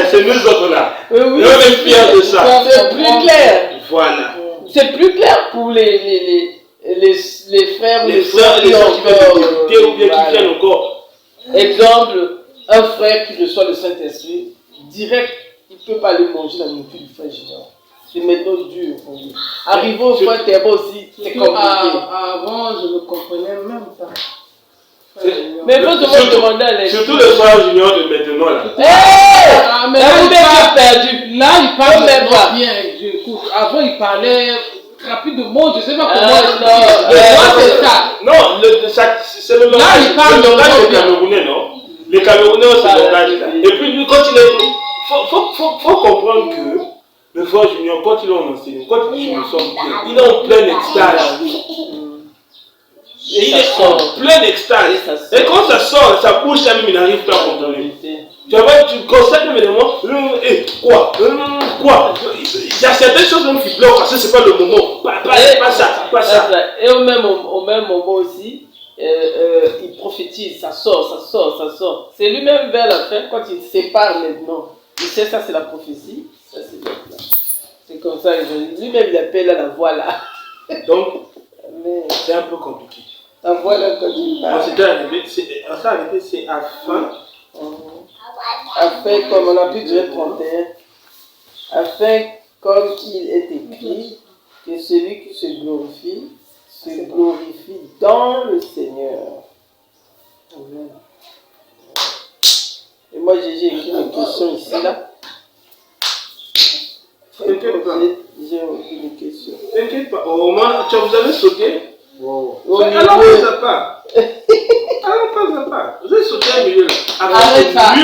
C'est nous autres là. Oui. On est fiers de ça. C'est plus clair. Voilà. C'est plus clair pour les frères ou les sœurs qui viennent débuter ou bien qui viennent encore. Exemple, un frère qui reçoit le Saint-Esprit, direct, il ne peut pas aller manger la nourriture du frère Junior. C'est maintenant dur pour lui. Arriver au frère Terba aussi, c'est compliqué. Avant, je ne comprenais même pas. Mais il faut demander à l'esprit. Surtout le frère Junior de maintenant là. Mais là, perdu. Là, il parle maintenant bien. J'écoute. Avant, il parlait rapidement. Je ne sais pas comment. C'est ça. Non, c'est le langage. Là, il parle le langage des Camerounais, non? Les Camerounais ont ce langage-là. Et puis, lui, quand il est. Faut comprendre que le frère Junior, quand il est en enseignement, quand il me semble bien, il est en pleine extase. Et il est en pleine extase. Et quand ça sort, sa bouche, même, il n'arrive pas à contrôler. Tu constates même évidemment, quoi? Il y a certaines choses même qui bloquent parce que ce n'est pas le moment. Pas ça. Et au même moment aussi, il prophétise, ça sort. C'est lui-même vers la fin, quand il sépare maintenant. Il sait ça, c'est la prophétie. Ça, c'est là. C'est comme ça, lui-même il appelle à la voix là. Donc, c'est un peu compliqué. La voix là, quand il parle. C'est arrivé, c'est afin. Afin, comme on a pu dire 31, afin, comme il est écrit, que celui qui se glorifie dans le Seigneur. Amen. Et moi, j'ai écrit une question ici, là. T'inquiète pas. J'ai écrit une question. T'inquiète pas. Au moins, vous avez sauté. Wow. Alors, pas. Vous avez sauté un milieu là. Arrête ça.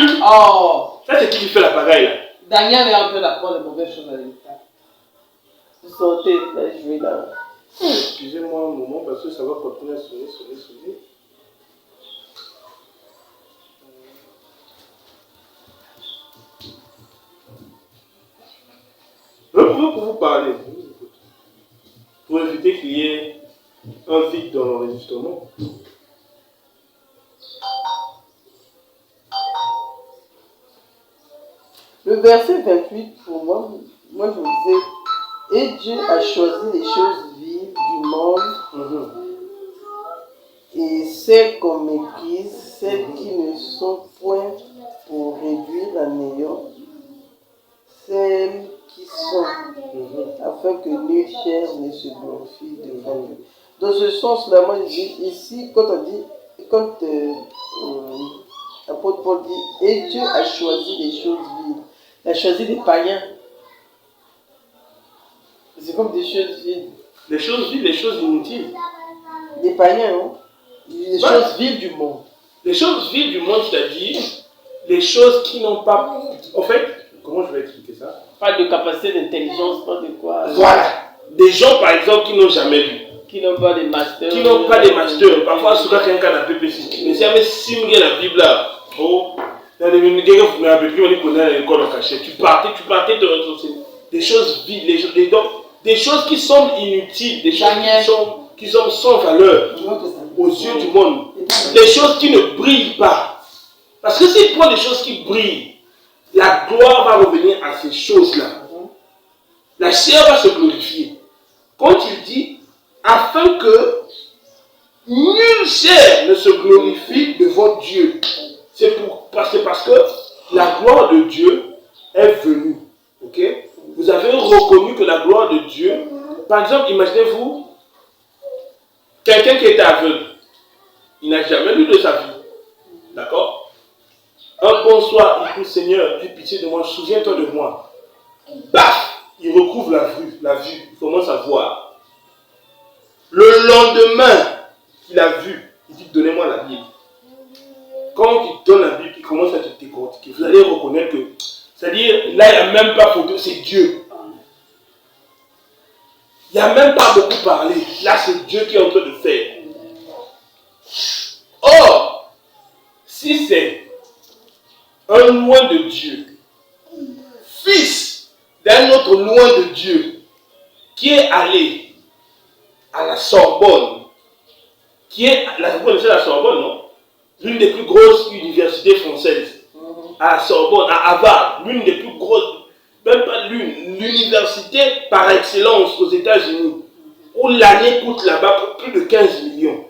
Ça, c'est qui fait la pagaille là. Daniel est en train d'apprendre les mauvaises choses à l'État. Vous sortez, là, je vais là. Excusez-moi un moment parce que ça va continuer à sonner. Je peux vous parler pour éviter qu'il y ait un vide dans l'enregistrement. Le verset 28, pour moi je me disais, et Dieu a choisi les choses vives du monde et celles qu'on méprise, celles qui ne sont point pour réduire à néant, celles qui sont, afin que nulle chair ne se glorifie devant Dieu. Dans ce sens-là, moi je dis, ici, quand l'apôtre Paul dit, et Dieu a choisi les choses vives. Il a choisi des païens. C'est comme des choses vides. Les choses vides, les choses inutiles. Des païens, hein? Les choses vides du monde. Les choses vides du monde, c'est-à-dire les choses qui n'ont pas... En fait, comment je vais expliquer ça? Pas de capacité d'intelligence, pas de quoi. Voilà. Des gens, par exemple, qui n'ont jamais lu. Qui n'ont pas des masters. Qui n'ont pas des masters. Parfois, souvent, quelqu'un a PPC. Mais si jamais la Bible là, Oh, dans les médias, vous m'avez pris, on est à l'école en cachet. Tu partais des choses vides, des choses qui semblent inutiles, des choses qui sont sans valeur aux yeux du monde. Des choses qui ne brillent pas. Parce que s'il prend des choses qui brillent, la gloire va revenir à ces choses-là. La chair va se glorifier. Quand il dit, afin que nulle chair ne se glorifie devant Dieu. Parce que la gloire de Dieu est venue. Ok? Vous avez reconnu que la gloire de Dieu, par exemple, imaginez-vous, quelqu'un qui était aveugle, il n'a jamais lu de sa vie. D'accord? Un bon soir, il dit, Seigneur, aie pitié de moi, souviens-toi de moi. Baf! Il recouvre la vue, il commence à voir. Le lendemain qu'il a vu, il dit, donnez-moi la Bible. Quand il donne la Bible, il commence à te décortiquer. Vous allez reconnaître que, c'est-à-dire, là, il n'y a même pas photo, c'est Dieu. Il n'y a même pas beaucoup parlé. Là, c'est Dieu qui est en train de faire. Or, si c'est un loin de Dieu, fils d'un autre loin de Dieu, qui est allé à la Sorbonne, vous connaissez la Sorbonne, non? L'une des plus grosses universités françaises, à la Sorbonne, à Harvard, l'une des plus grosses, même pas l'université par excellence aux États-Unis, où l'année coûte là-bas plus de 15 millions.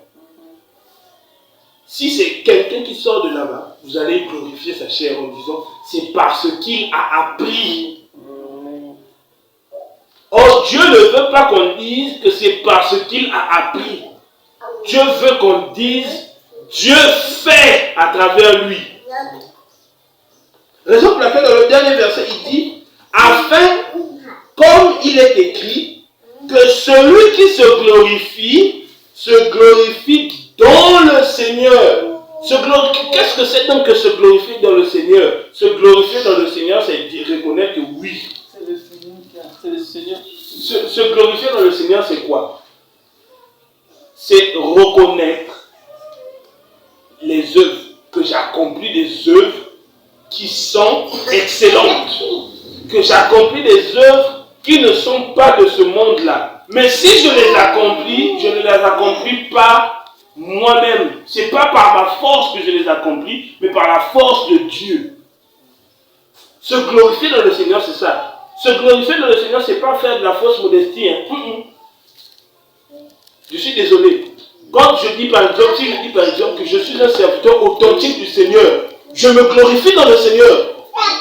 Si c'est quelqu'un qui sort de là-bas, vous allez glorifier sa chair en disant, c'est parce qu'il a appris. Or, Dieu ne veut pas qu'on dise que c'est parce qu'il a appris. Dieu veut qu'on dise, Dieu fait à travers lui. Raison pour laquelle dans le dernier verset, il dit, afin, comme il est écrit, que celui qui se glorifie dans le Seigneur. Qu'est-ce que c'est donc que se glorifier dans le Seigneur? Se glorifier dans le Seigneur, c'est reconnaître que oui. C'est le Seigneur. Se glorifier dans le Seigneur, c'est quoi? C'est reconnaître les œuvres, que j'accomplis des œuvres qui sont excellentes, que j'accomplis des œuvres qui ne sont pas de ce monde-là. Mais si je les accomplis, je ne les accomplis pas moi-même. Ce n'est pas par ma force que je les accomplis, mais par la force de Dieu. Se glorifier dans le Seigneur, c'est ça. Se glorifier dans le Seigneur, ce n'est pas faire de la fausse modestie. Hein. Je suis désolé. Quand je dis par exemple, si je dis par exemple que je suis un serviteur authentique du Seigneur, je me glorifie dans le Seigneur.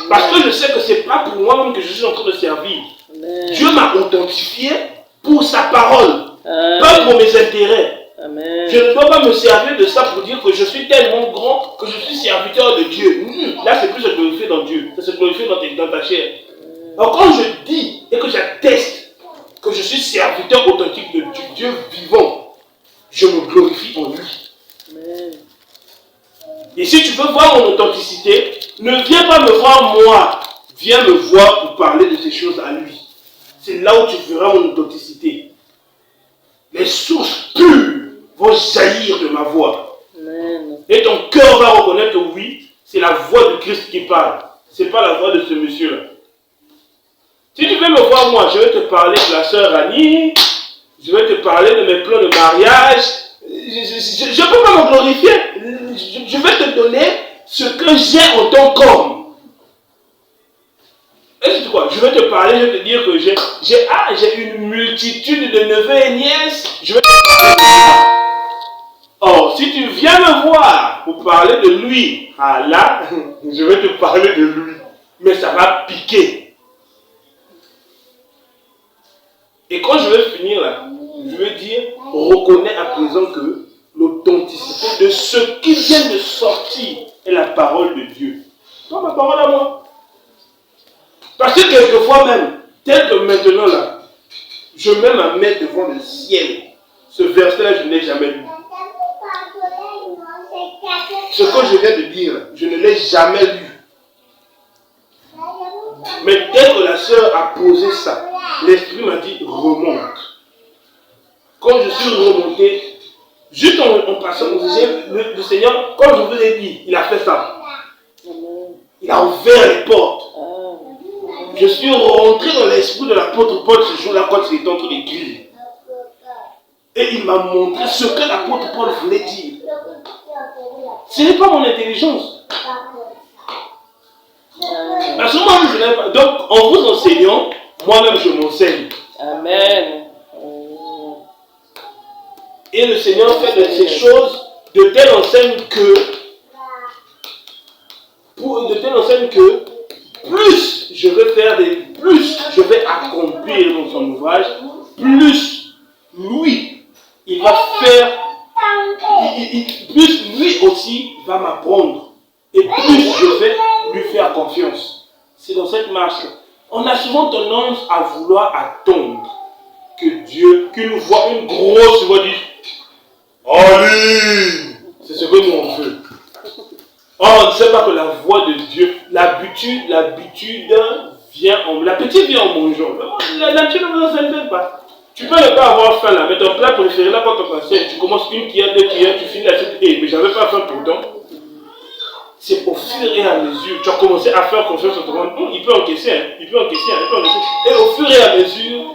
Parce que je sais que ce n'est pas pour moi-même que je suis en train de servir. Amen. Dieu m'a authentifié pour sa parole, pas pour mes intérêts. Amen. Je ne dois pas me servir de ça pour dire que je suis tellement grand que je suis serviteur de Dieu. Là, c'est plus se glorifier dans Dieu. C'est se glorifier dans ta chair. Alors quand je dis et que j'atteste que je suis serviteur authentique de Dieu vivant, je me glorifie en lui. Amen. Et si tu veux voir mon authenticité, ne viens pas me voir moi. Viens me voir pour parler de ces choses à lui. C'est là où tu verras mon authenticité. Les sources pures vont jaillir de ma voix. Amen. Et ton cœur va reconnaître que oui, c'est la voix de Christ qui parle. Ce n'est pas la voix de ce monsieur-là. Si tu veux me voir moi, je vais te parler de la sœur Annie, je vais te parler de mes plans de mariage. Je ne peux pas me glorifier. Je vais te donner ce que j'ai en tant qu'homme. Et c'est quoi? Je vais te parler, je vais te dire que j'ai une multitude de neveux et nièces. Je vais te parler de lui. Or, si tu viens me voir pour parler de lui, ah là, je vais te parler de lui. Mais ça va piquer. Et quand je vais finir là, je vais dire, reconnais à présent que l'authenticité de ce qui vient de sortir est la parole de Dieu. C'est ma parole à moi. Parce que quelquefois même, tel que maintenant là, je mets ma main devant le ciel. Ce verset-là, je ne l'ai jamais lu. Ce que je viens de dire, je ne l'ai jamais lu. Mais dès que la sœur a posé ça, l'esprit m'a dit remonte. Quand je suis remonté, juste en passant, le Seigneur, comme je vous ai dit, il a fait ça. Il a ouvert les portes. Je suis rentré dans l'esprit de l'apôtre Paul ce jour-là quand il était en train d'écrire. Et il m'a montré ce que l'apôtre Paul voulait dire. Ce n'est pas mon intelligence. Parce que moi-même, je n'ai pas. Donc, en vous enseignant, moi-même, je m'enseigne. Amen. Et le Seigneur fait de ces choses de telle enseigne que plus je vais faire plus je vais accomplir dans son ouvrage, plus lui, il va faire, plus lui aussi va m'apprendre. Et plus je vais lui faire confiance. C'est dans cette marche. On a souvent tendance à vouloir attendre que Dieu, qu'il nous voit une grosse voix dire allez, c'est ce que nous on veut. On ne sait pas que la voix de Dieu, l'habitude vient en... L'appétit vient en mangeant. La nature ne vous enseigne pas. Tu peux ne pas avoir faim là, mais ton plat préféré là, quand on enseigne, tu commences une cuillère, 2 cuillères, tu finis la suite. Mais j'avais pas faim pourtant. C'est au fur et à mesure, tu as commencé à faire confiance au monde. Il peut encaisser, hein, il peut encaisser. Et au fur et à mesure,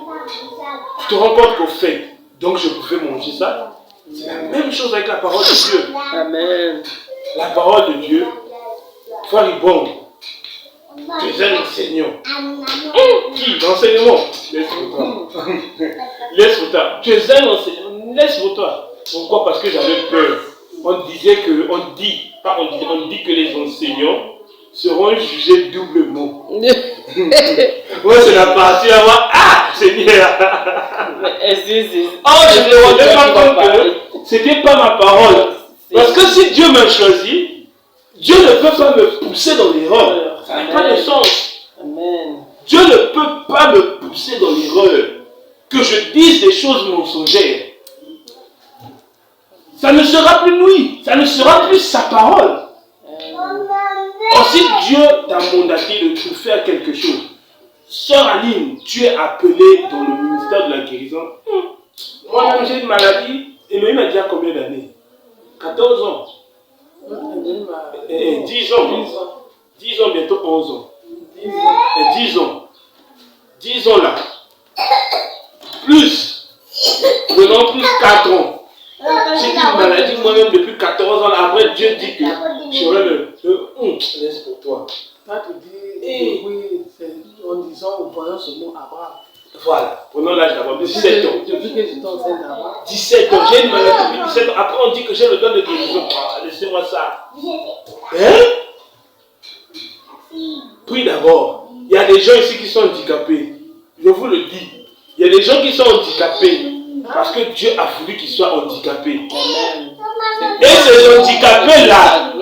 tu te rends compte qu'au fait, donc je pouvais manger ça. C'est la même chose avec la parole de Dieu. Amen. La parole de Dieu, frère Ibon, tu es un enseignant. Qui? L'enseignement. Laisse-moi. Tu es un enseignant. Laisse-moi. Pourquoi? Parce que j'avais peur. On dit que les enseignants seront jugés doublement. Ouais, c'est la partie avant. Ah, Seigneur. Oh, je ne me rendais pas compte que c'était pas ma parole. Parce que si Dieu m'a choisi, Dieu ne peut pas me pousser dans l'erreur. Ça n'a pas de sens. Amen. Dieu ne peut pas me pousser dans l'erreur. Que je dise des choses mensongères. Ça ne sera plus lui. Ça ne sera plus sa parole. Or, si Dieu t'a mandaté de faire quelque chose, Sœur Aline, tu es appelée dans le ministère de la guérison. Moi-même, j'ai une maladie. Et lui m'a dit à combien d'années? 14 ans. 10 ans. 10 ans, bientôt 11 ans. 10 ans. 10 ans là. Plus. Prenons plus 4 ans. J'ai une maladie moi-même depuis 14 ans. Là. Après, Dieu dit que j'aurais le laisse pour toi. Toi, tu dis, oui, c'est en disant, en voyant ce mot Abraham. Voilà, prenons l'âge d'Abraham, 17 ans. Depuis que je t'enseigne d'Abraham. 17 ans, j'ai une maladie depuis 17 ans. Après, on dit que j'ai le don de guérison. Laissez-moi ça. Hein? Puis d'abord, il y a des gens ici qui sont handicapés. Je vous le dis. Il y a des gens qui sont handicapés parce que Dieu a voulu qu'ils soient handicapés. Et ces handicapés-là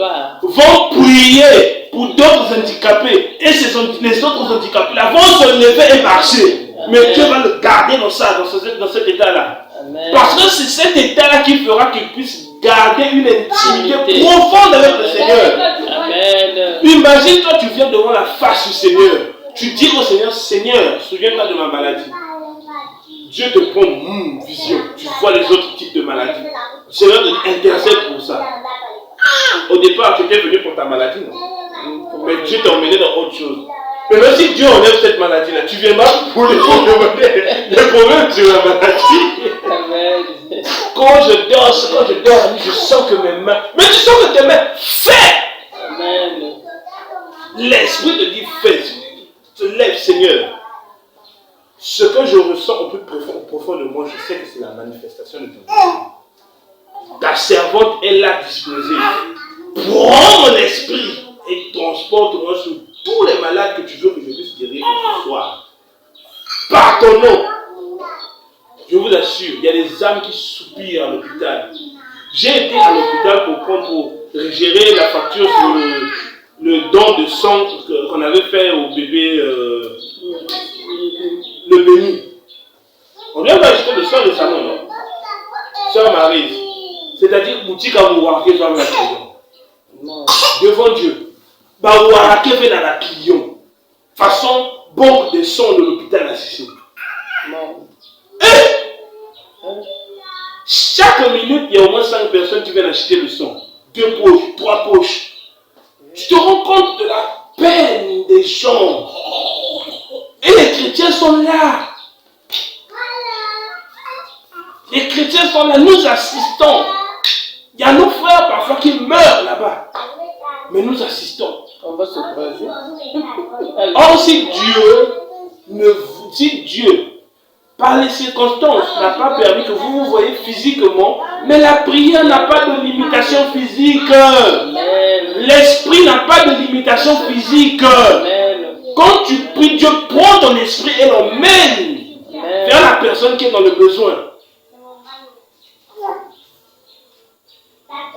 vont prier pour d'autres handicapés. Et les autres handicapés-là vont se lever et marcher. Mais Dieu va le garder dans cet état-là. Parce que c'est cet état-là qui fera qu'il puisse garder une intimité profonde avec le Seigneur. Amen. Imagine, toi, tu viens devant la face du Seigneur. Tu dis au Seigneur, Seigneur, souviens-toi de ma maladie. Dieu te prend vision. Tu vois les autres types de maladies. Le Seigneur t'intercède pour ça. Au départ, tu étais venu pour ta maladie, non? Mais Dieu t'a emmené dans autre chose. Maintenant, si Dieu enlève cette maladie-là, tu viens pas pour les problèmes sur la maladie. Amen. Quand je dors, je sens que mes mains. Mais tu sens que tes mains, fais! Amen. L'esprit te dit, fais. Te lève, Seigneur. Ce que je ressens au plus profond de moi, je sais que c'est la manifestation de ton esprit. Ta servante est là disposée. Prends mon esprit et transporte-moi sur tous les malades que tu veux que je puisse guérir ce soir. Par ton nom. Je vous assure, il y a des âmes qui soupirent à l'hôpital. J'ai été à l'hôpital pour gérer la facture sur le don de sang qu'on avait fait au bébé, le béni. On vient d'ajouter le sang récemment, non? Sœur Marie, c'est-à-dire boutique à Mouarké dans la client. Devant Dieu. Mouarké fait dans la client. Façon banque de sang de l'hôpital assisté. Chaque minute, il y a au moins 5 personnes qui viennent acheter le sang. 2 poches, 3 poches. Tu te rends compte de la peine des gens. Et les chrétiens sont là. Les chrétiens sont là, nous assistons. Il y a nos frères parfois qui meurent là-bas. Mais nous assistons. On va se croiser. Or, si Dieu, par les circonstances, n'a pas permis que vous vous voyez physiquement, mais la prière n'a pas de limitation physique. L'esprit n'a pas de limitation physique. Quand tu pries, Dieu prend ton esprit et l'emmène vers la personne qui est dans le besoin.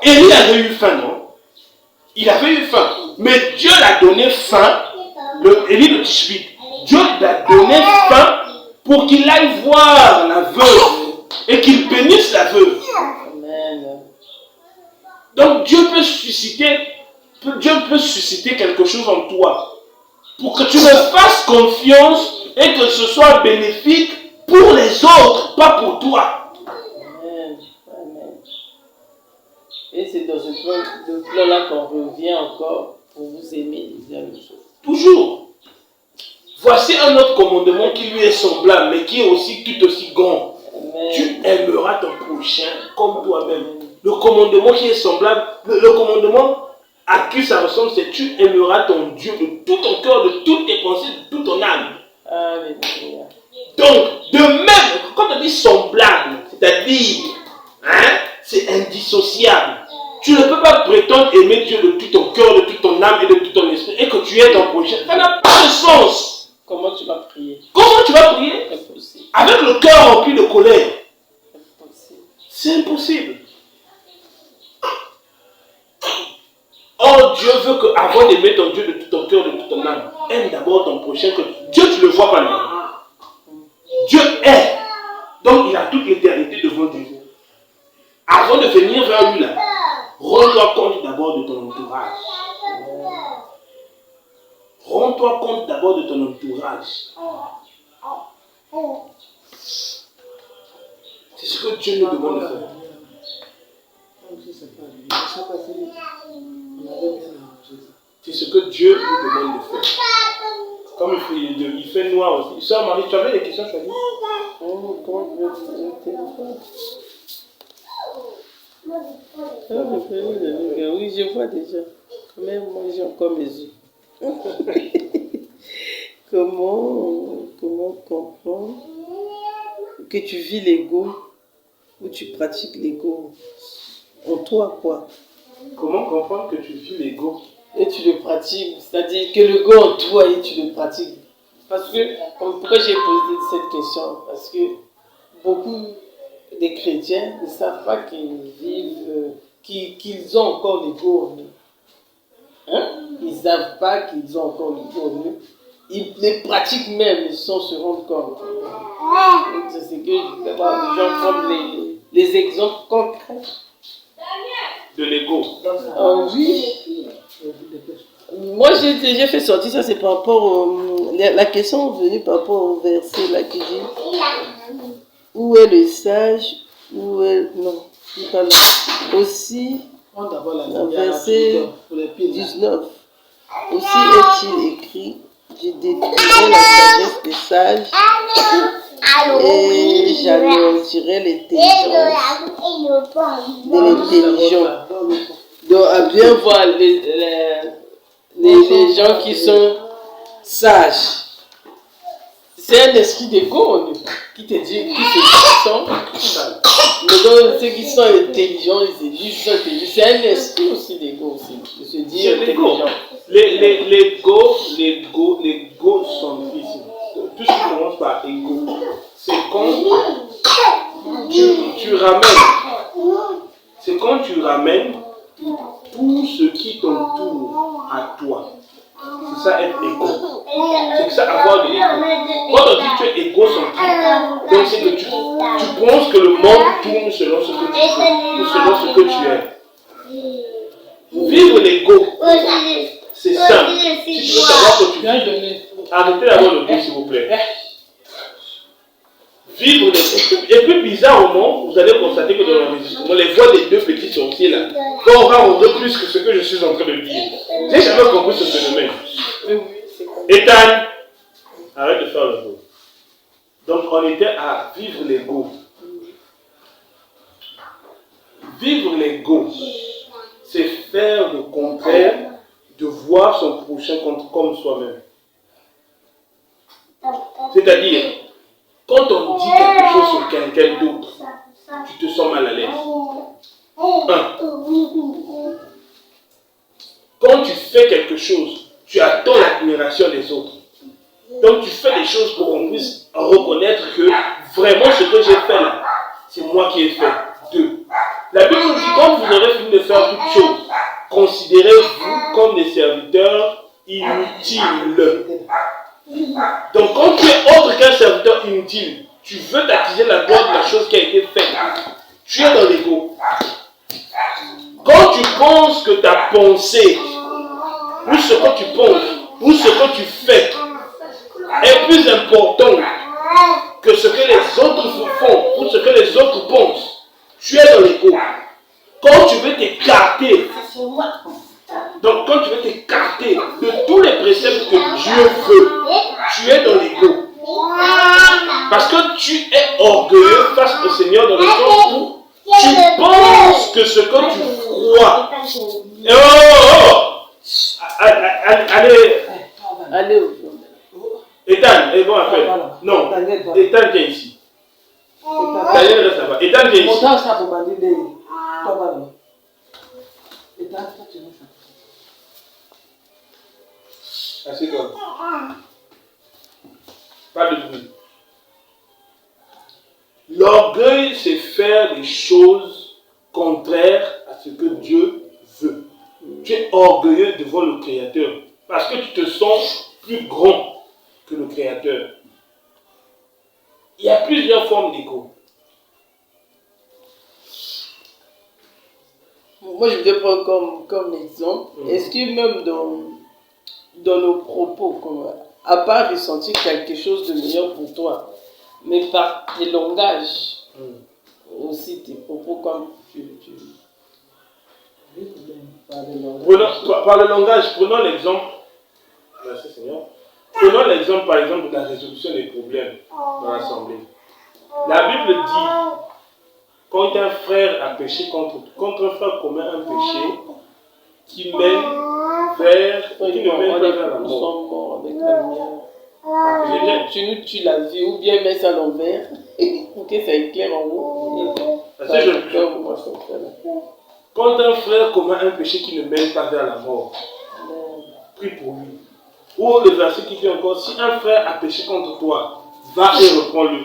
Élie avait eu faim, non? Il avait eu faim. Mais Dieu l'a donné faim. Élie de Tishbite. Dieu l'a donné faim pour qu'il aille voir la veuve et qu'il bénisse la veuve. Amen. Donc Dieu peut susciter quelque chose en toi pour que tu me fasses confiance et que ce soit bénéfique pour les autres, pas pour toi. Amen. Amen. Et c'est dans ce plan-là qu'on revient encore pour vous aimer les uns les autres. Toujours. Voici un autre commandement qui lui est semblable, mais qui est aussi tout aussi grand. Amen. Tu aimeras ton prochain comme toi-même. Le commandement qui est semblable, le commandement à qui ça ressemble, c'est tu aimeras ton Dieu de tout ton cœur, de toutes tes pensées, de toute ton âme. Alléluia. Donc, de même, quand on dit semblable, c'est-à-dire, c'est indissociable. Tu ne peux pas prétendre aimer Dieu de tout ton cœur, de toute ton âme et de tout ton esprit et que tu es ton prochain. Ça n'a pas de sens. Comment tu vas prier? Comment tu vas prier? Impossible. Avec le cœur rempli de colère. Impossible. C'est impossible. Or, Dieu veut qu'avant d'aimer ton Dieu de tout ton cœur, de toute ton âme, aime d'abord ton prochain. Que Dieu, tu ne le vois pas là. Dieu est. Donc, il a toute l'éternité devant Dieu. Avant de venir vers lui là, rends-toi compte d'abord de ton entourage. Rends-toi compte d'abord de ton entourage. C'est ce que Dieu nous demande de faire. C'est ce que Dieu nous demande de faire. Comme il fait noir aussi. Sœur Marie, tu avais des questions, Chouali? Oui, je vois déjà. Même moi, j'ai encore mes yeux. Comment comprendre que tu vis l'ego ou tu pratiques l'ego en toi, quoi? Comment comprendre que tu vis l'ego? Et tu le pratiques, c'est-à-dire que l'ego en toi et tu le pratiques. Parce que, pourquoi j'ai posé cette question? Parce que beaucoup des chrétiens ne savent pas qu'ils vivent, qu'ils ont encore l'ego en eux. Ils ne savent pas qu'ils ont encore l'ego en eux. Ils les pratiquent même sans se rendre compte. C'est ce que je vais voir les gens prendre les exemples concrets. De l'ego. Oui. Moi, j'ai fait sortir ça, c'est par rapport la question venue par rapport au verset là qui dit où est le sage, où est... Non, pas là. Aussi, verset 19. Aussi est-il écrit, je détruirai la sagesse des sages et j'anéantirai l'intelligence de l'intelligent. Donc, à bien voir les gens qui sont sages. C'est un esprit d'ego en eux qui te dit qui sont. Mais donc, ceux qui sont intelligents, ils se disent qu'ils sont intelligents. C'est un esprit aussi d'ego aussi, de se dire intelligent. L'égocentrisme, tout ce qui commence par ego, c'est quand tu ramènes tout ce qui t'entoure à toi. C'est ça être égo. C'est ça avoir de l'égo. Quand on dit que tu es égocentrique, donc c'est que tu penses que le monde tourne selon ce que tu fais, ou selon ce que tu es. Vivre l'égo, c'est simple. Si tu veux savoir que tu vis, arrêtez d'avoir le bruit s'il vous plaît. Vivre l'égo. Et puis bizarrement, vous allez constater que dans l'enregistrement, les voix des deux petits sorciers là, vont rendre plus que ce que je suis en train de dire. J'ai jamais compris ce phénomène. Oui, c'est comme Ethan, arrête de faire le beau. Donc on était à vivre l'ego. Vivre l'ego, c'est faire le contraire de voir son prochain comme soi-même. C'est-à-dire, quand on dit quelque chose sur quelqu'un d'autre, tu te sens mal à l'aise. Quand tu fais quelque chose, tu attends l'admiration des autres. Donc tu fais des choses pour qu'on puisse reconnaître que vraiment ce que j'ai fait là, c'est moi qui ai fait. 2. La Bible dit, quand vous aurez fini de faire toutes choses, considérez-vous comme des serviteurs inutiles. Donc quand tu es autre qu'un serviteur inutile, tu veux t'attiser la gloire de la chose qui a été faite. Tu es dans l'ego. Quand tu penses que ta pensée, ou ce que tu penses, ou ce que tu fais, est plus important que ce que les autres font, ou ce que les autres pensent, tu es dans l'ego. Quand tu veux t'écarter, donc quand tu veux t'écarter de tous les préceptes que Dieu veut, tu es dans l'ego. Parce que tu es orgueilleux face au Seigneur dans le sens où tu penses que ce que tu crois. Allez au fond. Ethan, bon après. Non, Ethan viens ici. Daniel reste là-bas. Ethan viens ici. Assieds-toi. Pas de bruit. L'orgueil, c'est faire des choses contraires à ce que Dieu veut. Tu es orgueilleux devant le Créateur parce que tu te sens plus grand que le Créateur. Il y a plusieurs formes d'ego. Moi, je voudrais prendre comme exemple, est-ce que même dans nos propos, à part ressentir quelque chose de meilleur pour toi, mais par tes langages, aussi tes propos comme Par le langage, prenons l'exemple. Merci Seigneur. Prenons l'exemple par exemple de la résolution des problèmes dans l'assemblée. La Bible dit, quand un frère a péché contre un frère commet un péché qui mène vers, qui ne mène pas vers la nous mort. sommes morts avec la lumière. Tu nous tues la vie ou bien mets ça à l'envers pour que ça éclaire en haut. Quand un frère commet un péché qui ne mène pas vers la mort, prie pour lui. Ou le verset qui dit encore, si un frère a péché contre toi, va et reprends-le.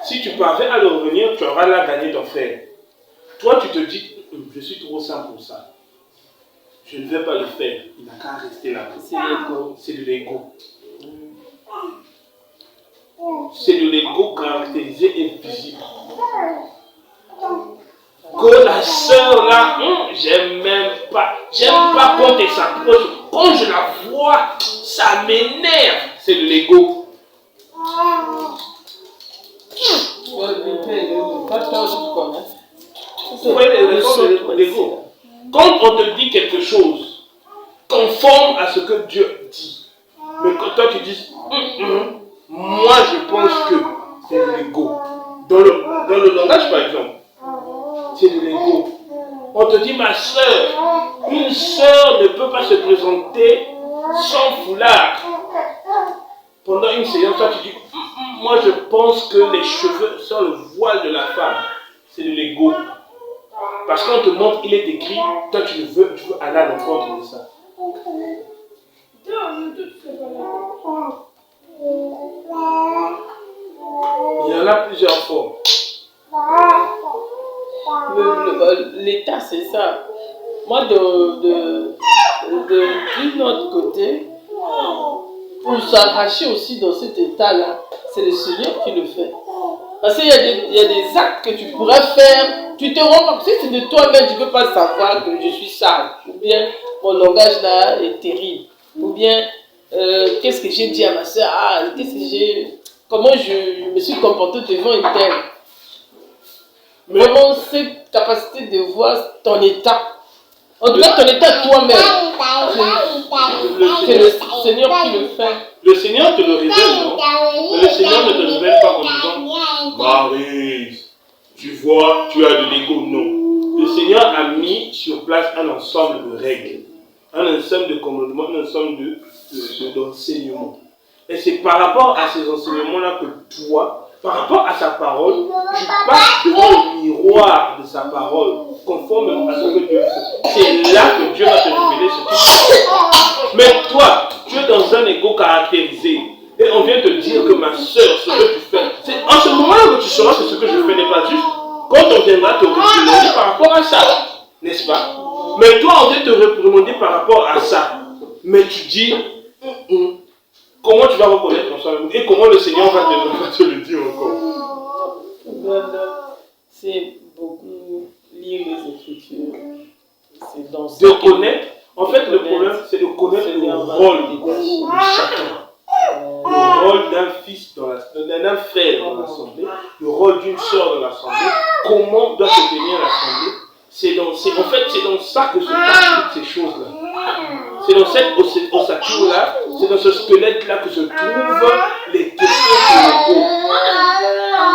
Si tu parviens à le revenir, tu auras là gagné ton frère. Toi, tu te dis, je suis trop saint pour ça. Je ne vais pas le faire. Il n'a qu'à rester là. C'est l'ego. C'est de l'ego. C'est de l'ego caractérisé et visible. Que la sœur là, j'aime même pas. J'aime pas quand elle s'approche. Quand je la vois, ça m'énerve. C'est de l'ego. Vous voyez les raisons de l'ego. Quand on te dit quelque chose conforme à ce que Dieu dit, mais quand toi tu dis moi je pense que c'est de l'ego. Dans le langage par exemple, c'est de l'ego. On te dit ma soeur, une soeur ne peut pas se présenter sans foulard. Pendant une séance, toi tu dis moi je pense que les cheveux sont le voile de la femme. C'est de l'ego. Parce qu'on te montre, il est écrit, toi tu veux aller à l'encontre de ça. Il y en a plusieurs formes. L'état, c'est ça. Moi, d'un autre côté, pour s'arracher aussi dans cet état-là, c'est le Seigneur qui le fait. Parce qu'il y a des actes que tu pourrais faire, tu te rends compte, si c'est de toi-même, tu ne peux pas savoir que je suis sale, ou bien mon langage là est terrible, ou bien qu'est-ce que j'ai dit à ma soeur, comment je me suis comporté devant une telle. Vraiment, cette capacité de voir ton état, En tout cas, ton état toi-même. C'est le Seigneur qui le fait. Le Seigneur te le révèle, non? Mais le Seigneur ne te révèle pas en disant Marie, tu vois, tu as de l'ego. Non. Le Seigneur a mis sur place un ensemble de règles, un ensemble de commandements, un ensemble d'enseignements. Et c'est par rapport à ces enseignements-là que toi, par rapport à sa parole, tu passes devant le miroir de sa parole, conformément à ce que Dieu fait. C'est là que Dieu va te révéler ce qu'il fait. Mais toi, tu es dans un ego caractérisé. Et on vient te dire que ma soeur, ce que tu fais, c'est en ce moment-là que tu sauras que ce que je fais n'est pas juste. Quand on viendra te réprimander par rapport à ça, n'est-ce pas? Mais toi, on vient te réprimander par rapport à ça. Mais tu dis, comment tu vas reconnaître ton soi et comment le Seigneur va te le dire encore? C'est beaucoup lire les Écritures. C'est dans de connaître. En fait, le problème, c'est de connaître le rôle de chacun. Le rôle d'un fils, d'un frère dans l'assemblée, le rôle d'une sœur dans l'assemblée, comment doit se tenir l'assemblée. En fait, c'est dans ça que se passent toutes ces choses-là. C'est dans cette ossature-là, c'est dans ce squelette-là que se trouvent les questions sur le corps.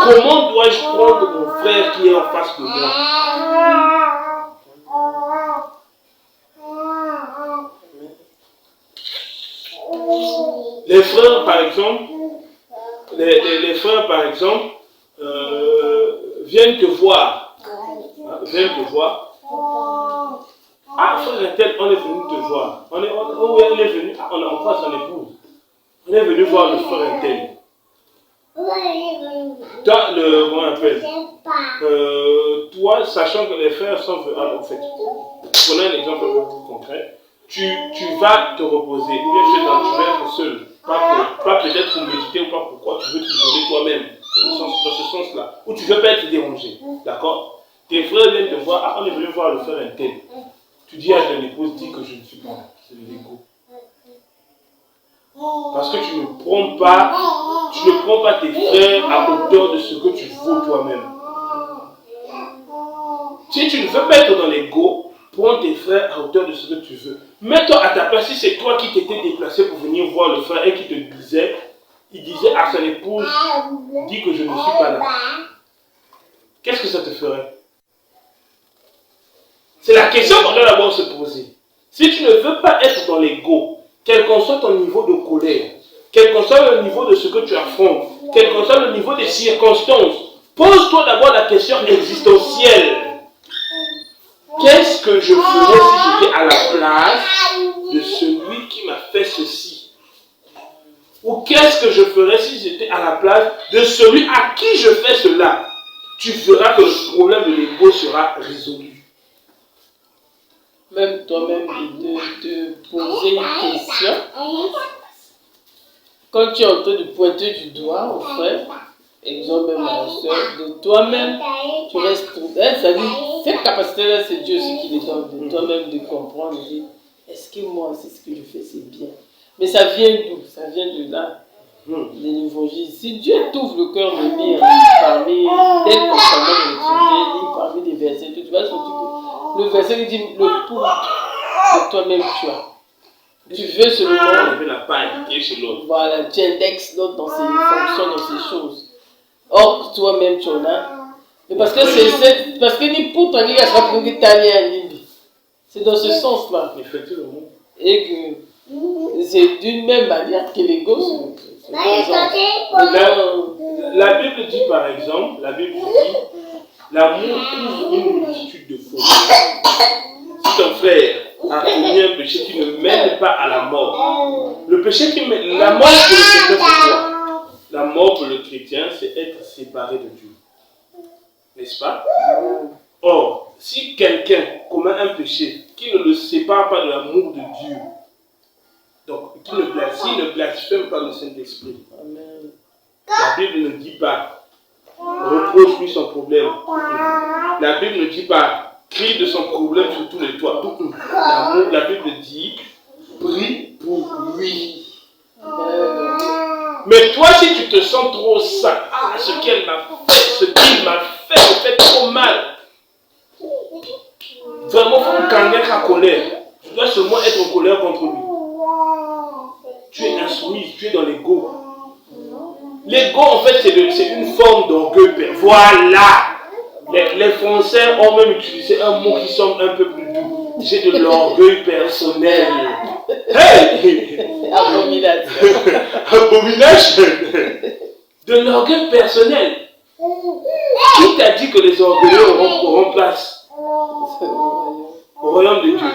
Comment dois-je prendre mon frère qui est en face de moi? Les frères, par exemple, les frères, par exemple, viennent te voir. Viennent te voir. Ah, frère tel, on est venu te voir. On est venu, on croise son épouse. On est venu voir le frère tel. Toi, comment on appelle? Toi, sachant que les frères sont venus, en fait, prenons un exemple un peu plus concret. Tu vas te reposer, ou bien tu vas être seul, pas peut-être pour méditer ou pas pourquoi, tu veux t'isoler toi-même, dans ce sens-là, ou tu ne veux pas être dérangé, d'accord? Tes frères viennent te voir, on est venu voir le frère un tel. Tu dis à ton épouse, dis que je ne suis pas là, c'est de l'ego. Parce que tu ne prends pas tes frères à hauteur de ce que tu vaux toi-même. Si tu ne veux pas être dans l'ego, prends tes frères à hauteur de ce que tu veux. Mets-toi à ta place, si c'est toi qui t'étais déplacé pour venir voir le frère et qui te disait, il disait à son épouse, dis que je ne suis pas là. Qu'est-ce que ça te ferait? C'est la question qu'on doit d'abord se poser. Si tu ne veux pas être dans l'ego, quel qu'en soit ton niveau de colère, quel qu'en soit le niveau de ce que tu affrontes, quel qu'en soit le niveau des circonstances, pose-toi d'abord la question existentielle. Qu'est-ce que je ferais si j'étais à la place de celui qui m'a fait ceci? Ou qu'est-ce que je ferais si j'étais à la place de celui à qui je fais cela? Tu verras que le problème de l'ego sera résolu. Même toi-même, de te poser une question. Quand tu es en train de pointer du doigt au frère, exemple même à la soeur, de toi-même, tu restes ça dit, cette capacité-là, c'est Dieu aussi qui les donne, de toi-même de comprendre, de dire, est-ce que moi, c'est ce que je fais, c'est bien. Mais ça vient d'où? Ça vient de là, de l'évangile. Si Dieu t'ouvre le cœur de lire parmi, d'être constamment dans lire parmi des versets, tu vas sentir que le verset qui dit, le pouls que toi-même tu as. Tu veux seulement enlever la paille qui est chez l'autre. Voilà, tu indexes l'autre dans ses fonctions, dans ses choses. Or, toi-même, tu en as. Mais parce que ni pour ton nid, c'est dans ce sens-là. Effectivement. Et que c'est d'une même manière que l'ego se la Bible dit par exemple, l'amour couvre une multitude de fautes. Si ton frère a commis un péché qui ne mène pas à la mort, le péché qui mène, la mort pour le chrétien, c'est quoi? La mort pour le chrétien, c'est être séparé de Dieu. N'est-ce pas? Or, si quelqu'un commet un péché qui ne le sépare pas de l'amour de Dieu, donc s'il ne blasphème pas le Saint-Esprit, la Bible ne dit pas reproche-lui son problème. La Bible ne dit pas crie de son problème sur tous les toits. La Bible dit prie pour lui. Mais toi, si tu te sens trop sain, ce qu'il m'a fait me fait trop mal. Vraiment, il faut quand quelqu'un est en colère, tu dois seulement être en colère contre lui. Tu es insoumise, tu es dans l'ego. L'ego, en fait, c'est une forme d'orgueil. Voilà! Les Français ont même utilisé un mot qui semble un peu plus doux. C'est de l'orgueil personnel. Hey! Abomination. Abomination! De l'orgueil personnel. Qui t'a dit que les orgueilleux auront place au royaume de Dieu?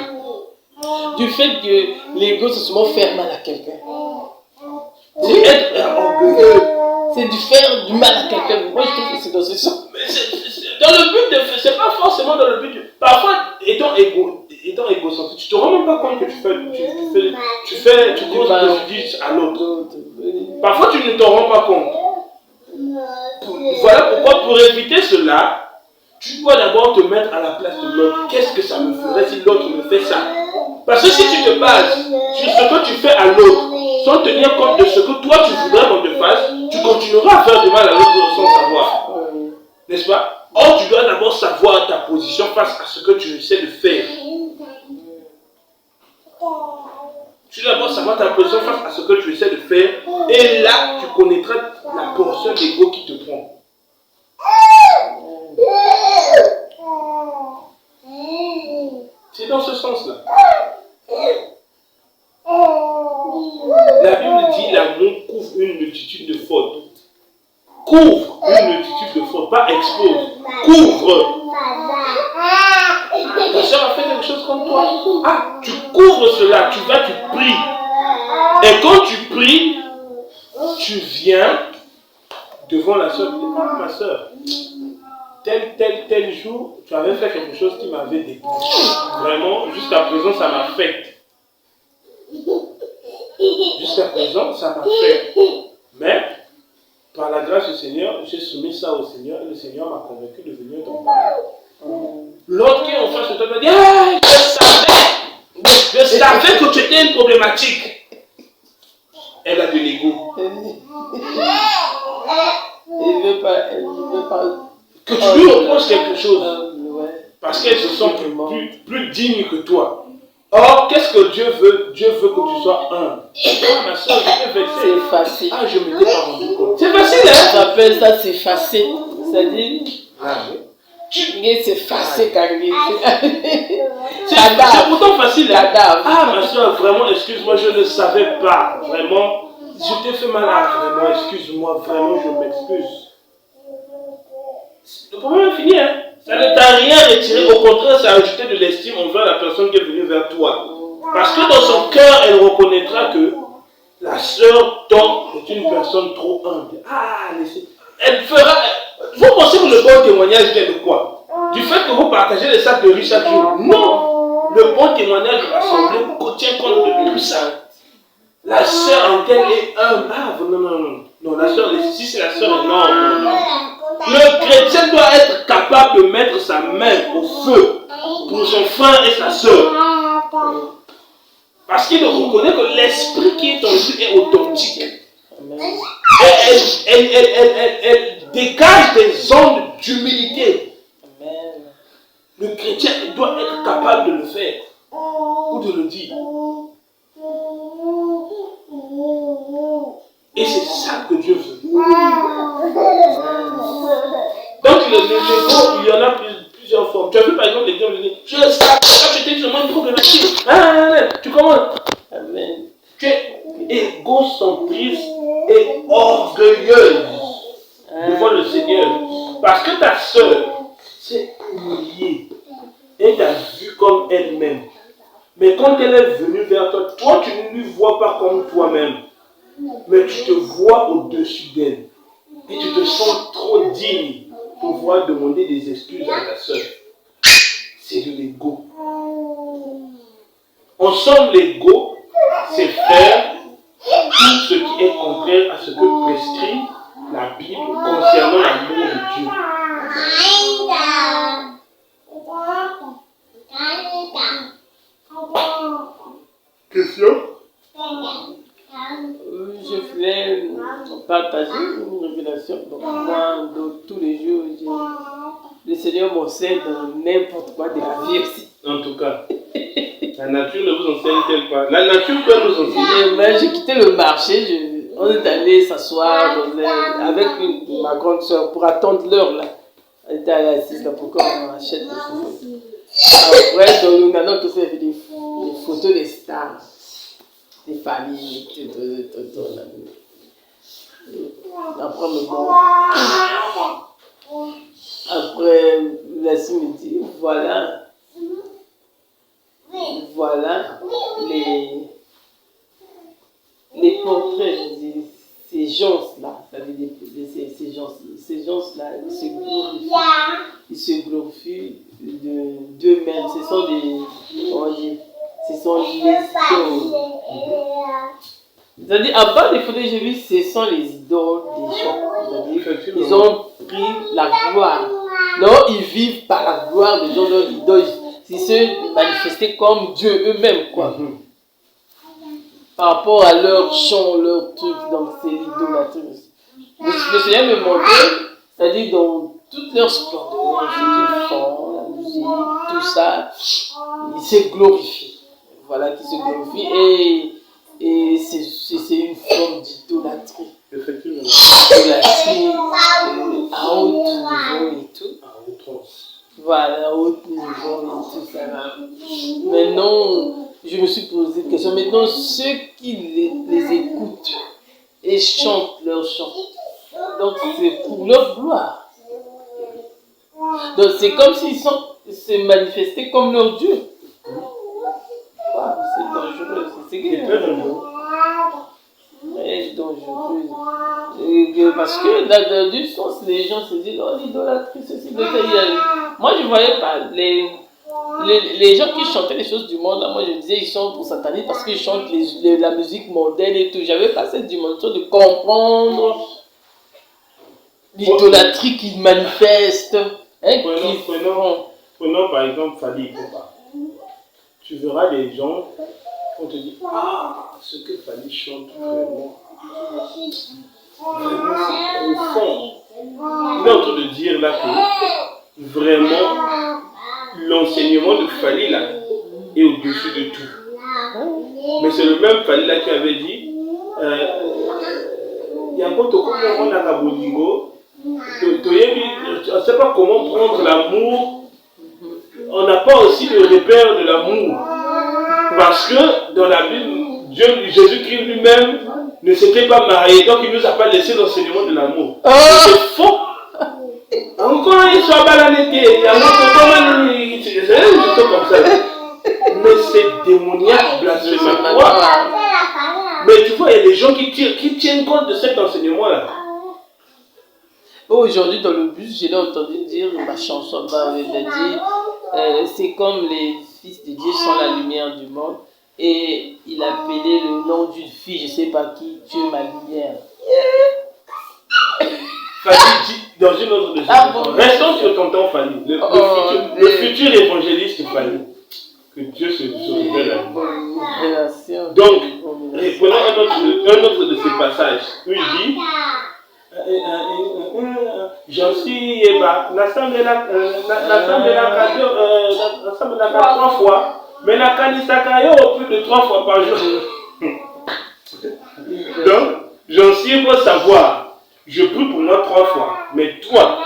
Du fait que l'ego se souvent faire mal à quelqu'un. C'est être orgueilleux. C'est du faire du mal à quelqu'un. Moi, je trouve que c'est dans ce sens. Mais c'est dans le but de... C'est pas forcément dans le but de... Parfois, étant égocentrique, tu te rends même pas compte que tu causes préjudice à l'autre. Parfois, tu ne te rends pas compte. Voilà pourquoi, pour éviter cela, tu dois d'abord te mettre à la place de l'autre. Qu'est-ce que ça me ferait si l'autre me fait ça? Parce que si tu te bases sur ce que tu fais à l'autre, sans tenir compte de ce que toi tu voudrais qu'on te fasse, tu continueras à faire du mal à l'autre sans savoir. N'est-ce pas? Or, tu dois d'abord savoir ta position face à ce que tu essaies de faire. Tu dois d'abord savoir ta position face à ce que tu essaies de faire. Et là, tu connaîtras la portion d'ego qui te prend. C'est dans ce sens-là. La Bible dit l'amour couvre une multitude de fautes. Couvre une multitude de fautes, pas expose. Couvre. Ta soeur a fait quelque chose comme toi. Ah, tu couvres cela, tu vas, tu pries. Et quand tu pries, tu viens devant la soeur. Ah, ma soeur, tel jour, tu avais fait quelque chose qui m'avait dégoûté. Vraiment, jusqu'à présent, ça m'affecte. Jusqu'à présent, ça m'affecte. Mais, par la grâce du Seigneur, j'ai soumis ça au Seigneur et le Seigneur m'a convaincu de venir t'en parler. L'autre qui est en face de toi me dit, hey, je savais que tu étais une problématique. Elle a de l'ego. Elle ne veut pas. Que tu lui reproches quelque chose. Parce qu'elle se sent plus digne que toi. Or, qu'est-ce que Dieu veut? Dieu veut que tu sois humble. Ah, ma soeur, j'étais vexée. C'est facile. Ah, je ne m'étais pas rendu compte. C'est facile, hein? J'appelle ça, c'est facile. C'est-à-dire, Ah, oui. c'est facile quand C'est pourtant facile, hein? Cadavre. Ah, ma soeur, vraiment, excuse-moi, je ne savais pas. Vraiment, je t'ai fait mal. Ah, vraiment, excuse-moi, vraiment, je m'excuse. Le problème est fini, hein? Ça ne t'a rien retiré, au contraire, ça a ajouté de l'estime envers la personne qui est venue vers toi. Parce que dans son cœur, elle reconnaîtra que la sœur Tom est une personne trop humble. Ah, elle fera... Vous pensez que le bon témoignage vient de quoi? Du fait que vous partagez les sacs de riz chaque jour? Non! Le bon témoignage de l'assemblée tient compte de tout ça. La sœur en elle est humble. Ah, non, la sœur, si c'est la sœur, non. Le chrétien doit être capable de mettre sa main au feu pour son frère et sa sœur. Parce qu'il reconnaît que l'esprit qui est en lui est authentique. Elle dégage des ondes d'humilité. Le chrétien doit être capable de le faire ou de le dire. Et c'est ça que Dieu veut. Donc l'ego, il y en a plusieurs formes. Tu as vu par exemple l'exemple de je sais que tu étais seulement une problématique. Tu commences. Amen. Tu es égocentriste et orgueilleuse devant le Seigneur. Parce que ta soeur s'est humiliée et t'a vu comme elle-même. Mais quand elle est venue vers toi, toi tu ne lui vois pas comme toi-même. Mais tu te vois au-dessus d'elle. Et tu te sens trop digne pour pouvoir demander des excuses à ta soeur. C'est de l'ego. Ensemble, l'ego, c'est faire tout ce qui est contraire à ce que prescrit la Bible concernant l'amour de Dieu. Question? Je voulais partager une révélation. Donc, moi, tous les jours, le Seigneur Seigneur m'enseigne dans n'importe quoi de la vie aussi. En tout cas, la nature ne vous enseigne-t-elle pas? La nature peut nous enseigner. J'ai quitté le marché, on est allé s'asseoir avec ma grande soeur pour attendre l'heure là. Elle était assise là pour qu'on achète des choses. Après, dans le Ghana, on fait des photos des stars, des familles, après, Lassie me dit, voilà les portraits, je dis, ces gens-là, ça veut dire, ces gens-là, ils se glorifient d'eux-mêmes. Ce sont des, comment dire, ce sont les idoles. C'est-à-dire, à part les photos que j'ai vues, ce sont les idoles des gens. C'est-à-dire, ils ont pris la gloire. Non, ils vivent par la gloire des gens, leurs idoles. Ils se manifestaient comme Dieu eux-mêmes, quoi. Par rapport à leur chant, leur truc, donc c'est l'idolâtrie. Le Seigneur me montrait, c'est-à-dire dans toute leur splendeur, ce qu'ils font, la musique, tout ça, ils se glorifient. Voilà, qu'ils se glorifient et c'est une forme d'idolâtrie. Effectivement. Idolâtrie à haut niveau et tout. À outrance. Voilà, à haut niveau et tout ça. Maintenant, je me suis posé une question. Maintenant, ceux qui les écoutent et chantent leurs chants, donc c'est pour leur gloire. Donc c'est comme s'ils se manifestaient comme leur Dieu. Wow, c'est dangereux. C'est très dangereux. Très dangereux. Parce que dans du sens, les gens se disent, oh, l'idolâtrie, ceci, de ça. Moi, je ne voyais pas les gens qui chantaient les choses du monde. Là, moi, je disais, ils sont pour satanistes parce qu'ils chantent la musique mondaine et tout. Je n'avais pas cette dimension de comprendre l'idolâtrie qu'ils manifestent. Hein, prenons par exemple Fally Ipupa. Tu verras des gens, on te dit, ce que Fally chante vraiment c'est profond. Il est en train de dire là que vraiment l'enseignement de Fally là est au-dessus de tout. Mais c'est le même Fally là qui avait dit, il y a encore tout on a Kabolingo. On ne sait pas comment prendre l'amour. On n'a pas aussi le repère de l'amour. Parce que dans la Bible, Jésus-Christ lui-même ne s'était pas marié. Donc il ne nous a pas laissé l'enseignement de l'amour. C'est faux. Encore il soit balanété. Il y a un autre comme ça. Mais c'est démoniaque, blasphématoire. Mais tu vois, il y a des gens qui tiennent compte de cet enseignement-là. Aujourd'hui, dans le bus, je l'ai entendu dire ma chanson. Il a dit c'est comme les fils de Dieu sont la lumière du monde. Et il a appelé le nom d'une fille, je ne sais pas qui, tu es ma lumière. Fally dit dans une autre de ses restons sur ton temps, Fally. Le futur évangéliste Fally. Que Dieu se révèle à nous. Donc, prenons un autre de ces passages où il dit j'en suis l'assemblée la 3 fois, mais la kanisaka plus de 3 fois par jour. Donc, j'en suis pour savoir, je prie pour moi 3 fois, mais toi,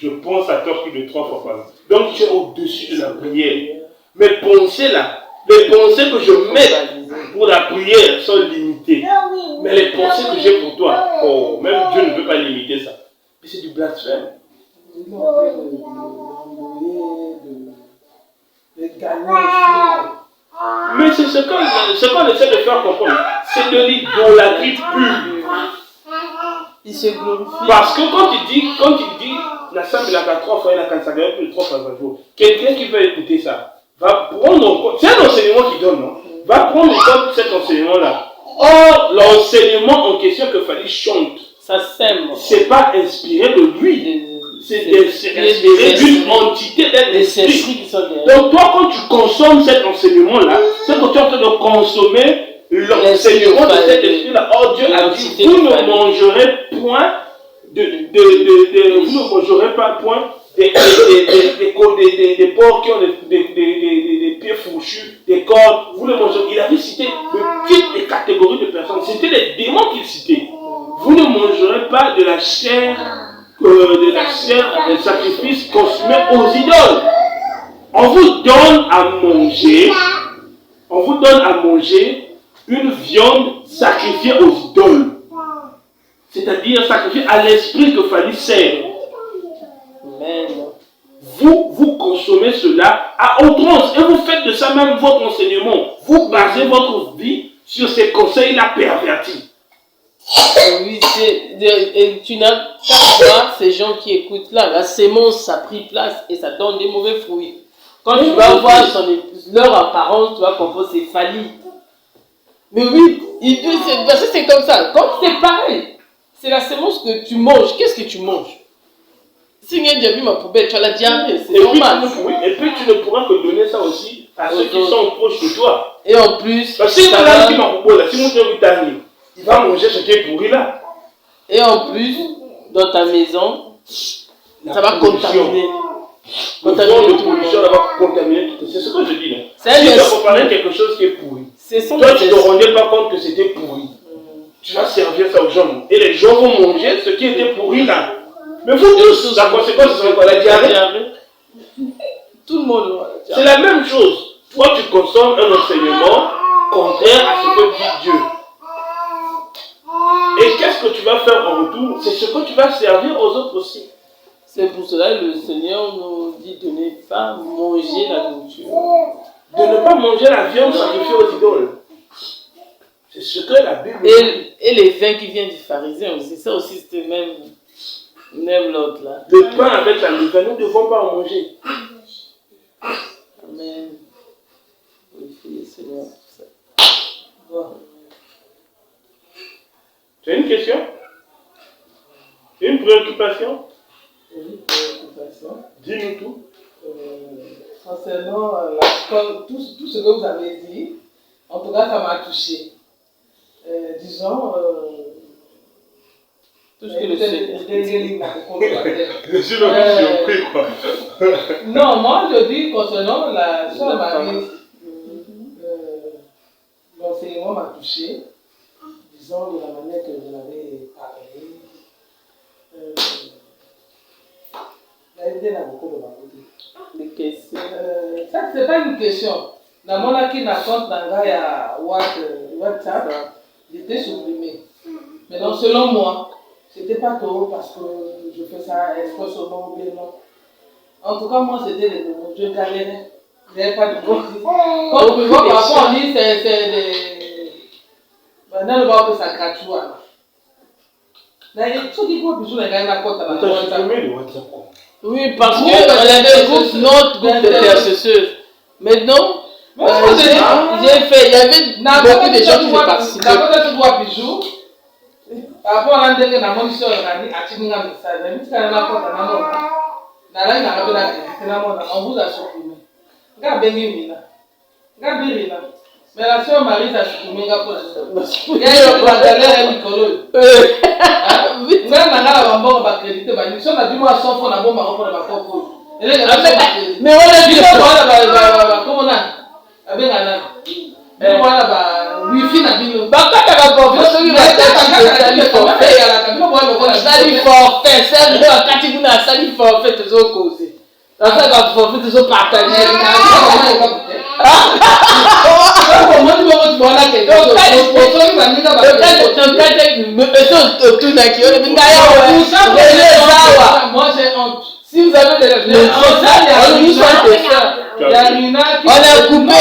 je pense à toi plus de 3 fois par jour. Donc, tu es au-dessus de la prière. Mes pensées là, les pensées que je mets pour la prière sont limitées. Mais les pensées que j'ai pour toi, même Dieu ne peut pas limiter ça. Mais c'est du blasphème. Mais c'est ce qu'on essaie de faire comprendre. C'est de l'idolâtrie pure. Il se glorifie. Parce que quand il dit la salle de la 3 fois et la 45 plus de 3 fois par jour, quelqu'un qui veut écouter ça va prendre en compte. C'est un enseignement qu'il donne, non? Va prendre en compte cet enseignement-là. Or, l'enseignement en question que Fally chante, ça sème. C'est pas inspiré de lui. C'est inspiré d'une entité, d'un esprit. Donc toi, quand tu consommes cet enseignement-là, c'est que tu es en train de consommer l'enseignement de cet esprit-là. Oh, Dieu a dit, vous ne mangerez point vous ne mangerez pas point des porcs qui ont des pieds fourchus, des cordes, vous ne mangerez. Il avait cité le type et catégorie de personnes. C'était les démons qu'il citait. Vous ne mangerez pas de la chair, des sacrifices consumés aux idoles. On vous donne à manger une viande sacrifiée aux idoles. C'est-à-dire sacrifiée à l'esprit que Fanny sert. Vous consommez cela à outrance et vous faites de ça même votre enseignement. Vous basez votre vie sur ces conseils-là pervertis. Oui, et tu n'as pas voir ces gens qui écoutent là. La sémence, ça a pris place et ça donne des mauvais fruits. Quand tu vas voir leur apparence, tu vas comprendre c'est fallu. Mais oui, c'est comme ça. Quand c'est pareil, c'est la sémence que tu manges. Qu'est-ce que tu manges? Si il y a déjà vu ma poubelle, tu as la diarrhée, c'est normal. Et puis tu ne pourras que donner ça aussi à ceux qui sont proches de toi. Et en plus, parce que si tu as ma poubelle, si mon Dieu il va manger ce qui est pourri là. Et en plus, dans ta maison, ça va contaminer. Contaminer tout le monde, va contaminer tout. C'est ce que je dis là. Si tu as préparé quelque chose qui est pourri, toi tu ne te rendais pas compte que c'était pourri. Tu vas servir ça aux gens. Et les gens vont manger ce qui était pourri là. Mais vous tous, la conséquence c'est quoi? La diarrhée. Tout le monde. C'est la même chose. Toi tu consommes un enseignement contraire à ce que dit Dieu. Et qu'est-ce que tu vas faire en retour? C'est ce que tu vas servir aux autres aussi. C'est pour cela que le Seigneur nous dit de ne pas manger la nourriture. De ne pas manger la viande sacrifiée aux idoles. C'est ce que la Bible dit. Et les vins qui viennent du pharisien aussi. Ça aussi c'était même l'autre là. Le pain avec la levain, nous ne devons pas en manger. Amen. Oui, le Seigneur. Bon. Tu as une question? Une préoccupation? Une préoccupation. Dis-nous tout. Concernant tout ce que vous avez dit, en tout cas, ça m'a touché. Disons, tout ce que le Seigneur. Je suis surpris, quoi. Non, moi je dis concernant la soeur Marie, l'enseignement m'a touché. Disons de la manière que vous avez parlé. Elle a beaucoup de côté. Des questions. Ça, c'est pas une question. Dans mon acquis, dans compte il y a WhatsApp, j'étais supprimé. Mais donc, selon moi, c'était pas trop parce que je fais ça expressément ou bien non. En tout cas, moi, c'était les mots. Je galérais. Il n'y avait pas de mots. Quand tu vois, parfois, on dit c'est des. Maintenant, on va appeler ça gratuit. Mais tout qui peut plus, on a gagné la cote à la WhatsApp. Oui, parce qu'on avait notre groupe de intercesseurs. Maintenant, j'ai fait, il y avait beaucoup de gens qui ont participé. Par rapport à l'année, on a mon histoire, on a dit, à on vous a supprimé. Mais la soeur Marie a supprimé. Il y a eu la galère à Nicolo. Même la bombe va créditer. Si on a dit moi 100 francs, la bombe va reprendre ma propre. Mais on a dit comment on a avec un voilà, wifi na bino. Bakata ba confiance oui sali forfait, c'est bakati kuna sali forfait tezo causer. Ça va forfait tezo partager. Moi j'ai honte. Si vous avez des on a coupé.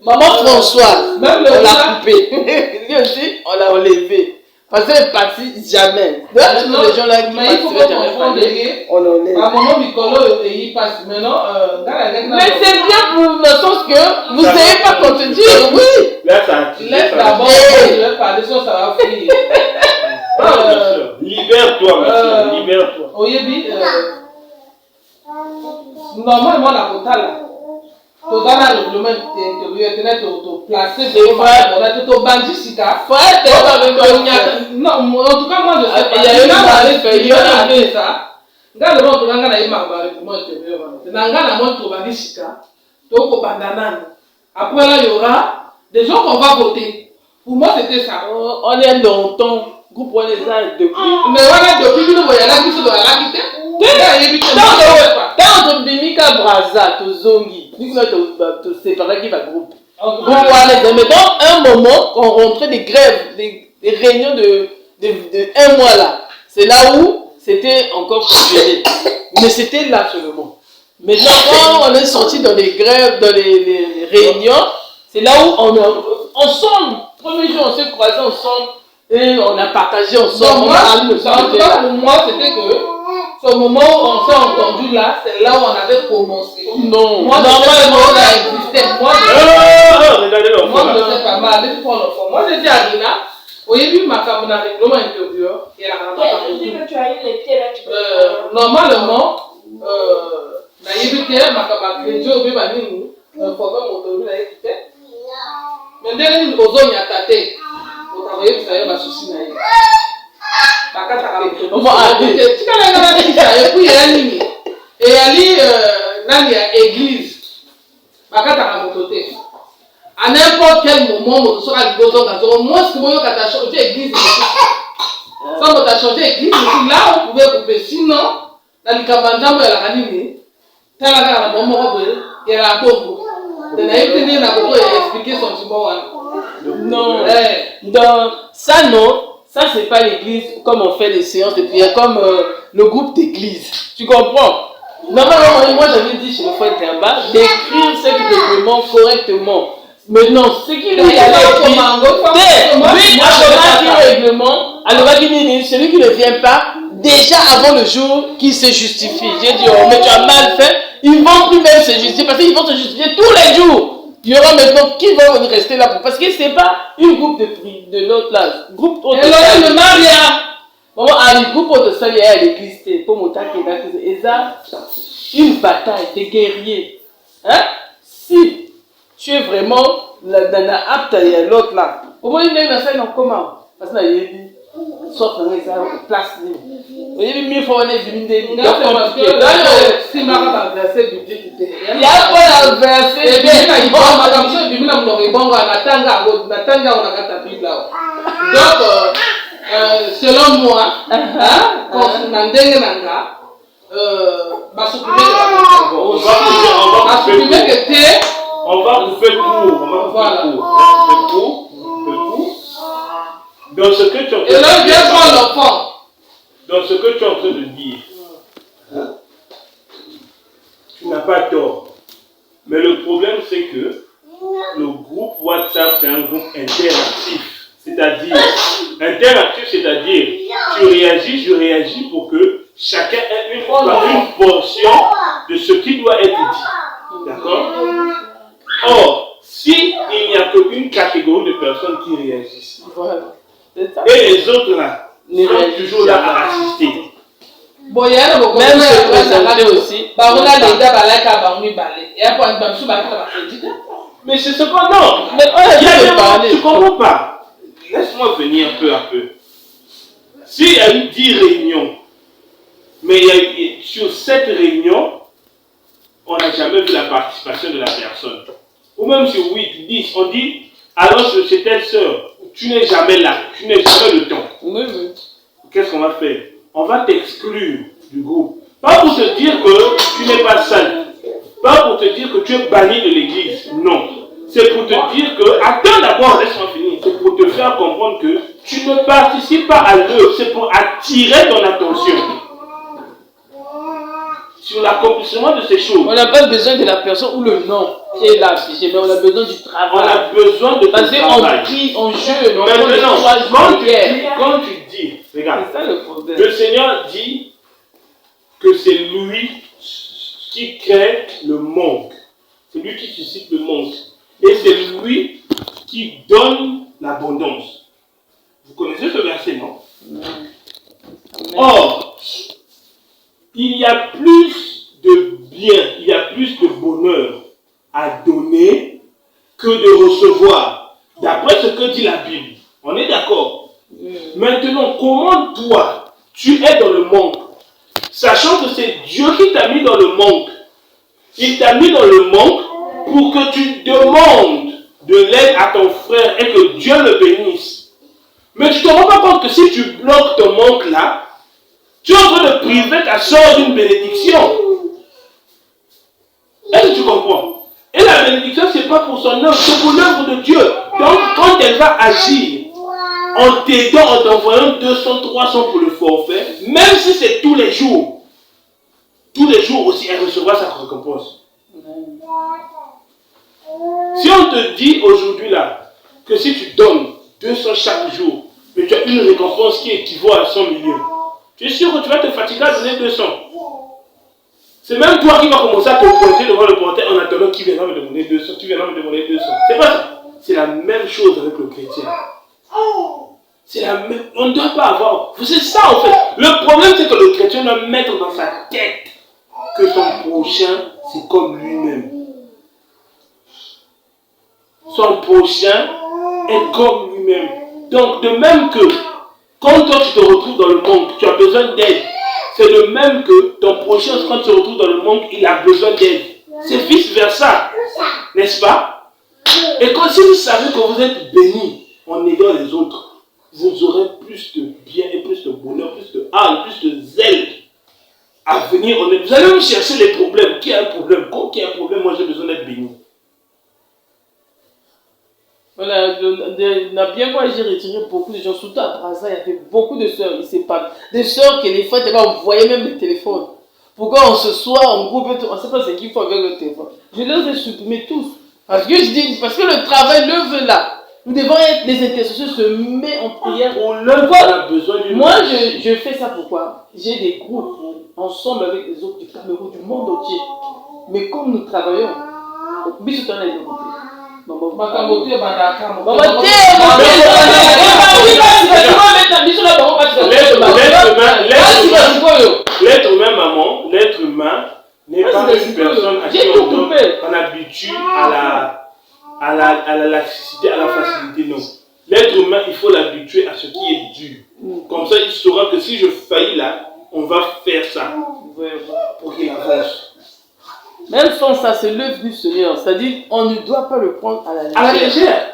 Maman Françoise, on l'a coupé. Lui aussi, on l'a enlevé. Parce qu'elle est partie jamais. Non, les gens là qui participaient jamais. On l'enlève. À mon nom, Nicolo, il passe maintenant. Mais c'est bien pour le sens que vous n'avez pas contredire, oui. Laisse d'abord, je vais parler, ça va finir. Libère-toi, monsieur, libère-toi. Oyebi, normalement, la quota là. dans le règlement intérieur, tu es placé pour bandit sika. Non, en tout cas, moi je sais pas. Il y a ça. Dans le monde, tu as un règlement intérieur. Tu as un bandit sika. Après là, il y aura des gens qu'on va voter. Pour moi, c'était ça. On est dans ton groupe, on est là depuis. Mais voilà, depuis nous, il y a la question de la laquité. Dans ton bimika braza, ton zongi, tu séparer qui va groupe. Mais dans un moment, on rentrait des grèves, des réunions de un mois là. C'est là où c'était encore congelé. Mais c'était là seulement. Maintenant, quand on est sorti dans les grèves, dans les réunions, c'est là où on est ensemble. Premier jour, on s'est croisés ensemble et on a partagé ensemble. Pour moi, c'était que ce moment où on s'est entendu là, c'est là où on avait commencé. Non, moi, normalement, ça existait. Moi, je sais pas mal. Moi, j'étais à Rina. Au début, ma femme a règlement intérieur. Normalement, naïvité, ma femme a créé au bébé, un programme autorisé naïvité. Mais dès que nous avons attaqué, vous travaillez, vous savez, ma souci naïve. Et il y a église. À n'importe quel moment, on sera à l'église. Moi, ce que vous avez changé l'église, ça vous a changé l'église. Là, on pouvait couper. Sinon, dans le Kabandam, il y a la ranime. Tel que la maman, il y a la bombe. Il a expliqué son sentiment. Non, non, ça non. Ça, c'est pas l'église comme on fait les séances de prière, comme le groupe d'église. Tu comprends? Normalement, moi j'avais dit chez le frère Temba d'écrire ce règlement correctement. Maintenant, ce qui lui est règlement, alors celui qui ne vient pas, déjà avant le jour qui se justifie. J'ai dit, oh, mais tu as mal fait, ils vont plus même se justifier parce qu'ils vont se justifier tous les jours. Il y aura maintenant qui va rester là pour. Parce que c'est pas une groupe de notre place. Groupe autre. Et le Maria. Maman, le groupe autre salut à l'église, pour mon tac et ça, une bataille des guerriers. Hein? Si tu es vraiment dans la apte à l'autre là, au moins il y a une comment? Parce que là, il y a dit, sauf dans les places. Il y a 1000 fois on est venu des il y a pas de verset. Et bien, il va à madame, je dis, donc, selon moi, on va vous faire court. Dans ce que tu es en train de dire. Dans ce que tu es en train de dire, tu n'as pas tort. Mais le problème, c'est que le groupe WhatsApp, c'est un groupe interactif. C'est-à-dire, tu réagis, je réagis pour que chacun ait une portion de ce qui doit être dit. D'accord? Or, s'il n'y a qu'une catégorie de personnes qui réagissent, voilà. Et les autres là, sont toujours là à assister. Même se présenter aussi. Mais c'est ce qu'on non. Mais tu comprends pas. Laisse-moi venir peu à peu. S'il y a eu 10 réunions, mais sur cette réunion, on n'a jamais vu la participation de la personne. Ou même sur 8, 10, on dit, alors c'est telle sœur, tu n'es jamais là, tu n'es jamais le temps. Oui. Qu'est-ce qu'on va faire? On va t'exclure du groupe. Pas pour te dire que tu n'es pas saint. Pas pour te dire que tu es banni de l'église. Non. C'est pour te dire que, attends d'abord, laisse-moi finir. C'est pour te faire comprendre que tu ne participes pas à l'œuvre. C'est pour attirer ton attention sur l'accomplissement de ces choses. On n'a pas besoin de la personne ou le nom qui est là affiché, mais on a besoin du travail. On a besoin de ton travail. On prie, on jeûne, on quand tu dis, regarde, c'est ça le problème. Le Seigneur dit que c'est lui qui crée le monde. C'est lui qui suscite le monde. Et c'est lui qui donne l'abondance. Vous connaissez ce verset, non? Or, il y a plus de bien, il y a plus de bonheur à donner que de recevoir. D'après ce que dit la Bible. On est d'accord? Maintenant, comment toi, tu es dans le manque, sachant que c'est Dieu qui t'a mis dans le manque. Il t'a mis dans le manque pour que tu demandes de l'aide à ton frère et que Dieu le bénisse. Mais tu ne te rends pas compte que si tu bloques ton manque là, tu es en train de priver ta soeur d'une bénédiction. Est-ce que tu comprends? Et la bénédiction, ce n'est pas pour son œuvre, c'est pour l'œuvre de Dieu. Donc, quand elle va agir, en t'aidant, en t'envoyant 200, 300 pour le forfait, même si c'est tous les jours aussi, elle recevra sa récompense. Si on te dit aujourd'hui là, que si tu donnes 200 chaque jour, mais tu as une récompense qui équivaut à 100 millions, tu es sûr que tu vas te fatiguer à donner 200. C'est même toi qui vas commencer à te pointer devant le portail en attendant qui viendra me demander 200, qui viendra me demander 200. C'est pas ça. C'est la même chose avec le chrétien. C'est la même. On ne doit pas avoir. C'est ça en fait. Le problème c'est que le chrétien doit mettre dans sa tête que son prochain c'est comme lui-même. Son prochain est comme lui-même. Donc de même que quand toi tu te retrouves dans le monde, tu as besoin d'aide. C'est de même que ton prochain, quand tu te retrouves dans le monde, il a besoin d'aide. C'est vice versa. N'est-ce pas? Et quand si vous savez que vous êtes béni en aidant les autres, vous aurez plus de bien et plus de bonheur, plus de âme, plus de zèle à venir en aide. Vous allez même chercher les problèmes. Qui a un problème? Quand qui a un problème, moi j'ai besoin d'être béni. Voilà, on a bien vu, j'ai retiré beaucoup de gens, surtout à Brazza, il y avait beaucoup de sœurs, ils s'épargnent. Des sœurs que les fois, on voyait même le téléphone. Pourquoi on se soit en groupe, on ne sait pas ce qu'il faut avec le téléphone. Je les ai supprimés tous. Parce que je dis, parce que le travail, l'œuvre là, nous devons être, les intercesseurs se mettent en prière. On a besoin d'une. Moi, je fais ça pourquoi? J'ai des groupes ensemble avec les autres du Cameroun, du monde entier. Mais comme nous travaillons, bisous, on a les groupes. L'être humain, maman, l'être humain n'est pas une personne à qui on habitue à la laxité, à la facilité, non. L'être humain, il faut l'habituer à ce qui est dur. Comme ça, il saura que si je faillis là, on va faire ça pour qu'il avance. Même sans ça, c'est l'œuvre du Seigneur. C'est-à-dire, on ne doit pas le prendre à la légère.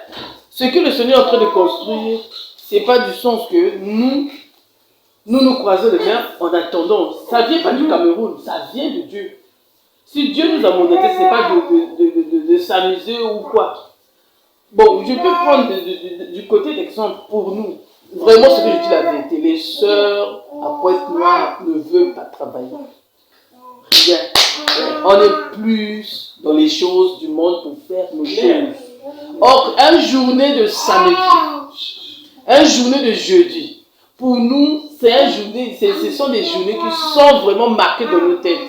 Ce que le Seigneur est en train de construire, ce n'est pas du sens que nous croisons les mains en attendant. Ça ne vient pas du Cameroun, ça vient de Dieu. Si Dieu nous a mandaté, ce n'est pas de s'amuser ou quoi. Bon, je peux prendre du côté d'exemple pour nous. Vraiment, ce que je dis la vérité. Les sœurs à Pointe-Noire ne veulent pas travailler. Rien. On est plus dans les choses du monde pour faire nos choses. Or, une journée de samedi, une journée de jeudi, pour nous, ce sont des journées qui sont vraiment marquées dans nos têtes.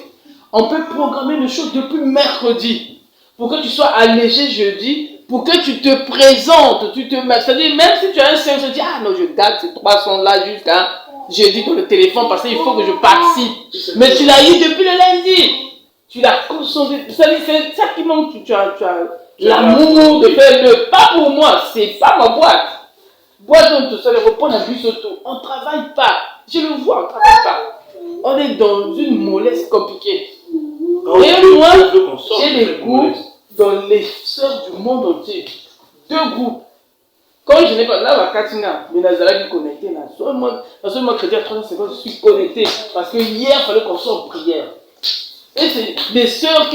On peut programmer les choses depuis mercredi pour que tu sois allégé jeudi, pour que tu te présentes, c'est-à-dire même si tu as un 5, tu dis ah non, je garde ces 300 là jusqu'à jeudi dans le téléphone parce qu'il faut que je participe. Mais tu l'as eu depuis le lundi. Tu l'as consommé. C'est ça qui manque. Tu as l'amour de faire le. Pas pour moi, c'est pas ma boîte. Boîte on tout seul, reprend la bus auto. On ne travaille pas. Je le vois, on ne travaille pas. On est dans une mollesse compliquée. Et moi, j'ai des groupes dans les sœurs du monde entier. 2 groupes. Quand je n'ai pas là, la Katina, mais Nazareth est connecté là. Seulement chrétien 30 secondes, je suis connecté. Parce que hier, il fallait qu'on soit en prière. Et c'est des sœurs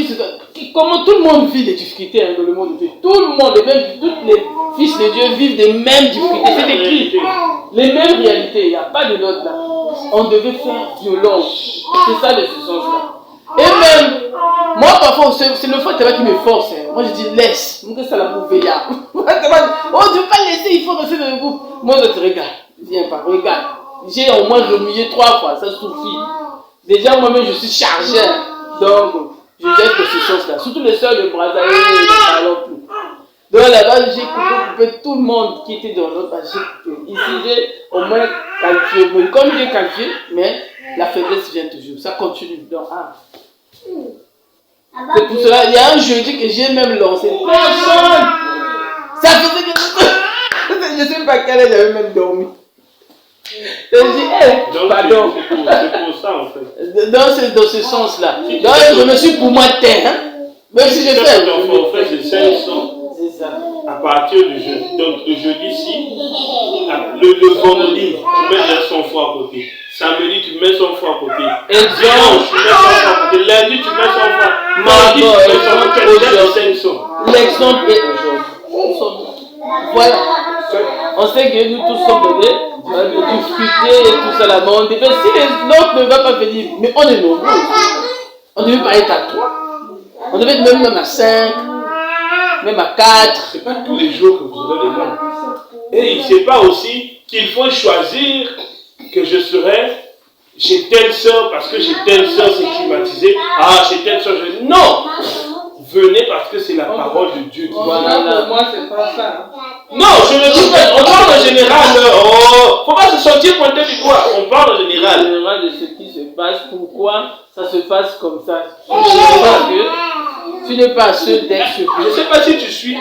comment tout le monde vit des difficultés dans le monde de Dieu. Tout le monde, tous les fils de Dieu vivent des mêmes difficultés. C'est écrit. Les mêmes réalités. Il n'y a pas de l'autre là. On devait faire violence. C'est ça le sens là. Et même, moi parfois, c'est le fait qui me force. Moi je dis laisse. Moi c'est la bouveilla. Oh, tu ne veux pas laisser, il faut rester dans le groupe. Moi je te regarde. Viens pas, regarde. J'ai au moins remué 3 fois, ça suffit. Déjà moi-même je suis chargé. Donc, je laisse ce sens-là. Surtout les sœurs de Brazza, ils ne parlent plus. Donc là-bas, j'ai coupé tout le monde qui était dans l'autre. Ici, j'ai au moins qualifié. Comme j'ai qualifié, mais la faiblesse vient toujours. Ça continue. Donc, C'est pour cela, il y a un jeudi que j'ai même lancé. Personne! Ça faisait que je ne sais pas quelle heure j'avais même dormi. Je dis, Donc, pardon. c'est pour ça en fait. Dans ce sens-là. Donc, je me suis pour moi taire. Hein? Même si je fais. Ton forfait, c'est 500 C'est ça. à partir du jeudi. Donc, le jeudi-ci, le vendredi, tu mets 900 fois à côté. Samedi, tu mets 100 fois à côté. Et Dimanche, tu mets 100 fois à côté. Lundi, tu mets 100 fois. Mardi, tu mets 100 fois. Tu mets 500. L'exemple est aujourd'hui. Voilà. On sait que nous tous sommes donnés de discuter et tout ça là. Mais on devait, si l'autre ne va pas venir, mais on est nombreux. On devait pas être à 3. On devait être même à 5, même à 4. Ce n'est pas tous les jours que vous aurez des noms. Et il ne sait pas aussi qu'il faut choisir que je serai chez telle soeur parce que chez telle soeur c'est climatisé. Ah, chez telle soeur, non! Venez parce que c'est la parole de Dieu qui Voilà, pour moi, c'est pas ça. Non, je ne dis pas, on parle en général. Oh, faut pas se sentir pointé du doigt. On parle en général. En général de ce qui se passe, pourquoi ça se passe comme ça. Parce que tu n'es pas seul d'être surpris. Je ne sais pas si tu suis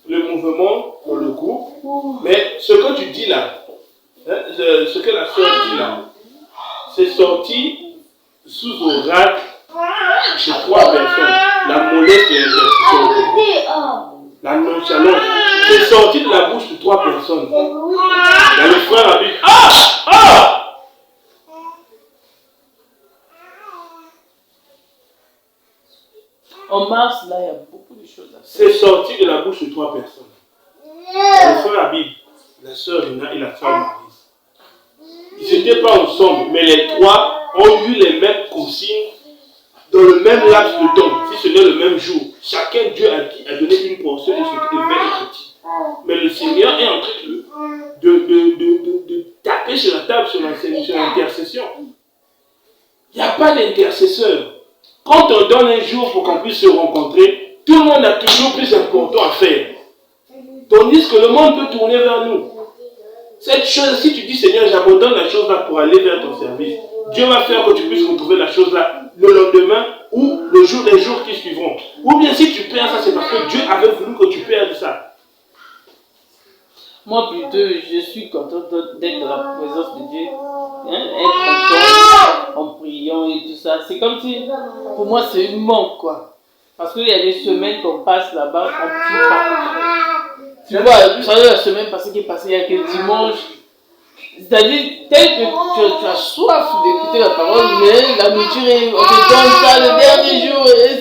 le mouvement pour le groupe, mais ce que tu dis là, hein, ce que la soeur dit là, c'est sorti sous oracle chez 3 personnes. La mollesse et l'intercession. La nonchalance. C'est sorti de la bouche de 3 personnes. Il y a le frère a dit ah! Ah! En mars, là, il y a beaucoup de choses à faire. C'est sorti de la bouche de 3 personnes. Le frère Habib, la sœur Rina et la sœur Marise. Ils n'étaient pas ensemble, mais les 3 ont eu les mêmes consignes dans le même laps de temps, si ce n'est le même jour. Chacun, Dieu a donné une portion de ce qui devait être dit. Mais le Seigneur est en train de taper sur la table sur l'intercession. Il n'y a pas d'intercesseur. Quand on donne un jour pour qu'on puisse se rencontrer, tout le monde a toujours plus important à faire. Tandis que le monde peut tourner vers nous. Cette chose, si tu dis Seigneur, j'abandonne la chose là pour aller vers ton service, Dieu va faire que tu puisses retrouver la chose là le lendemain ou les jours qui suivront. Ou bien si tu perds ça, c'est parce que Dieu avait voulu que tu perdes ça. Moi, plutôt, je suis content d'être dans la présence de Dieu. Hein, être ensemble, en priant et tout ça. C'est comme si, pour moi, c'est une manque, quoi. Parce qu'il y a des semaines qu'on passe là-bas, on ne prie pas. Tu vois, ça la semaine passée qui est passée, il y a que dimanche. C'est-à-dire, tel que tu as soif d'écouter la parole, mais la nourriture, on te donne ça le dernier jour, et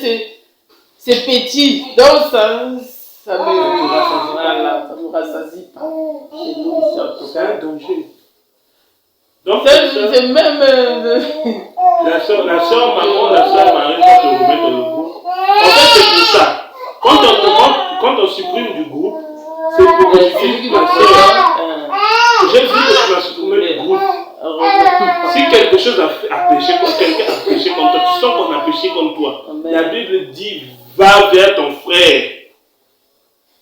c'est petit. Donc, ça me rassasie pas. C'est nourrissant, en tout cas. C'est un danger. Donc, C'est même... la soeur maman, la soeur Marie va te remettre dans le groupe. En fait, c'est pour ça. Quand on supprime du groupe, c'est pour éviter la soeur. J'ai dit que tu vas supprimer du groupe. Si quelque chose a péché, quelqu'un a péché comme toi, tu sens qu'on a péché comme toi. La Bible dit, va vers ton frère.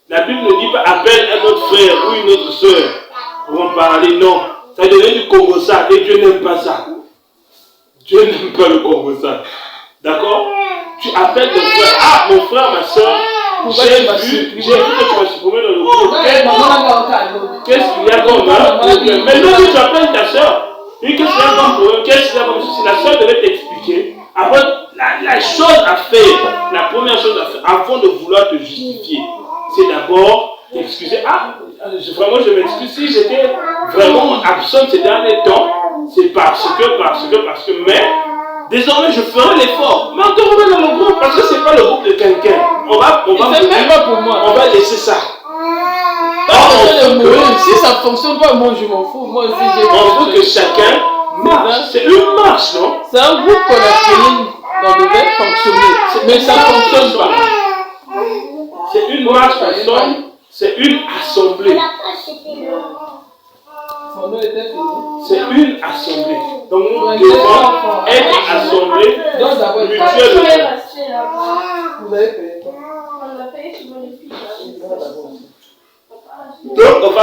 La Bible ne dit pas, appelle un autre frère ou une autre soeur pour en parler. Non, ça devient du Congo-ça et Dieu n'aime pas ça. Dieu n'aime pas le Congo-ça. D'accord? Tu appelles ton frère. Ah, mon frère, ma soeur, j'ai vu que tu vas supprimer dans le groupe. Qu'est-ce qu'il y a comme ça? Maintenant, si tu appelles ta soeur, qu'est-ce qu'il y a comme problème? Qu'est-ce qu'il y a comme souci? La soeur devait t'expliquer. Avant, la chose à faire, la première chose à faire, avant de vouloir te justifier, c'est d'abord t'excuser. Ah, vraiment, je m'excuse. Si j'étais vraiment absent ces derniers temps, c'est parce que, mais désormais je ferai l'effort. Mais on te remet dans le groupe parce que c'est pas le groupe de quelqu'un. On va même pas pour moi. On va laisser ça. Si ça fonctionne pas, moi je m'en fous. Moi aussi j'ai. On veut que chacun marche. C'est une marche, non? C'est un groupe qu'on a créé, on devait fonctionner. Mais ça ne fonctionne pas. C'est une marche ensemble, c'est une assemblée. C'est une assemblée. Donc nous devons être assemblés mutuellement. Vous avez payé. Donc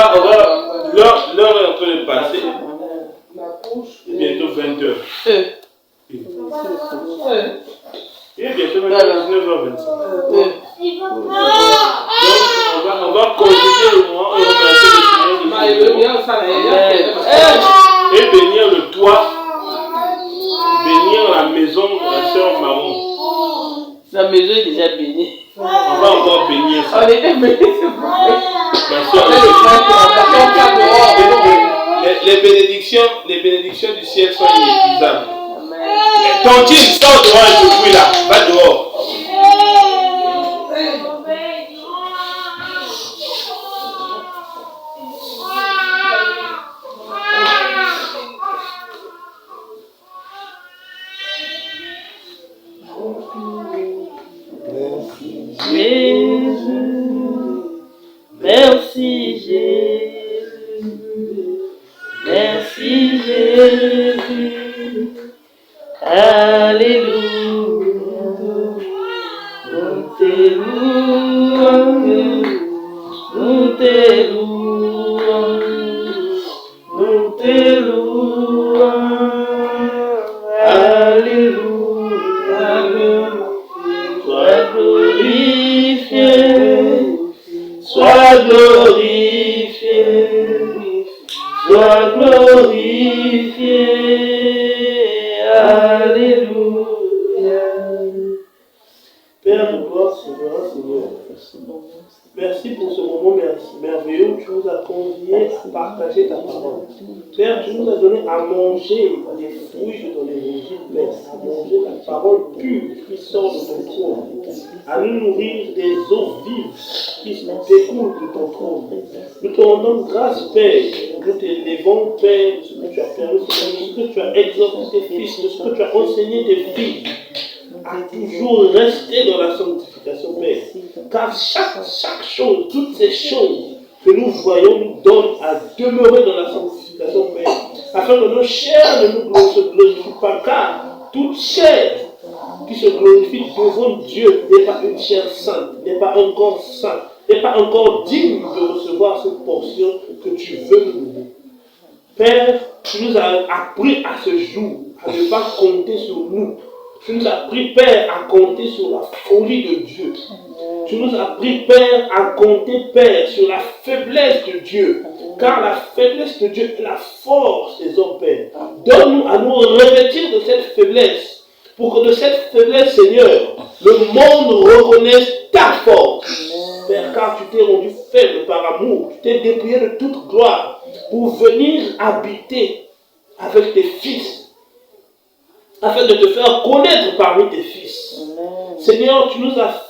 l'heure est en train de passer. Bientôt 20h. Il est bientôt maintenant 19h25. Donc, on va conjuguer le moment et remercier le Seigneur et bénir le toit, bénir la maison de la sœur Maman. La maison est déjà bénie. On va encore bénir ça. On était bénis, c'est vrai. Ma soeur, les bénédictions du ciel sont inépuisables. Tontine, sors dehors et te fouille là. Va dehors. Merci Jésus, merci Jésus, alléluia, nous te louons, nous te louons, nous te louons, alléluia, sois glorifié. Sois glorifié, sois glorifié, alléluia. Père de gloire, Seigneur. Merci pour ce moment merveilleux où tu nous as conviés à partager ta parole. Père, tu nous as donné à manger des fruits de ton évangile, Père, à manger la parole pure qui sort de ton trône, à nous nourrir des eaux vives qui découlent de ton trône. Nous te rendons grâce, Père, nous t'élévons, Père, de ce que tu as permis, de ce que tu as exhorté tes fils, de ce que tu as enseigné tes filles, à toujours rester dans la sanctification, Père. Car chaque chose, toutes ces choses que nous voyons nous donnent à demeurer dans la sanctification, Père. Afin que nos chairs ne nous se glorifient pas, car toute chair qui se glorifie devant Dieu n'est pas une chair sainte, n'est pas un corps saint, n'est pas un corps digne de recevoir cette portion que tu veux nous donner. Père, tu nous as appris à ce jour à ne pas compter sur nous. Tu nous as appris, Père, à compter sur la folie de Dieu. Tu nous as appris, Père, à compter, Père, sur la faiblesse de Dieu. Car la faiblesse de Dieu est la force des hommes, Père. Donne-nous à nous revêtir de cette faiblesse. Pour que de cette faiblesse, Seigneur, le monde reconnaisse ta force. Père, car tu t'es rendu faible par amour. Tu t'es dépouillé de toute gloire pour venir habiter avec tes fils. Afin de te faire connaître parmi tes fils. Amen. Seigneur, tu as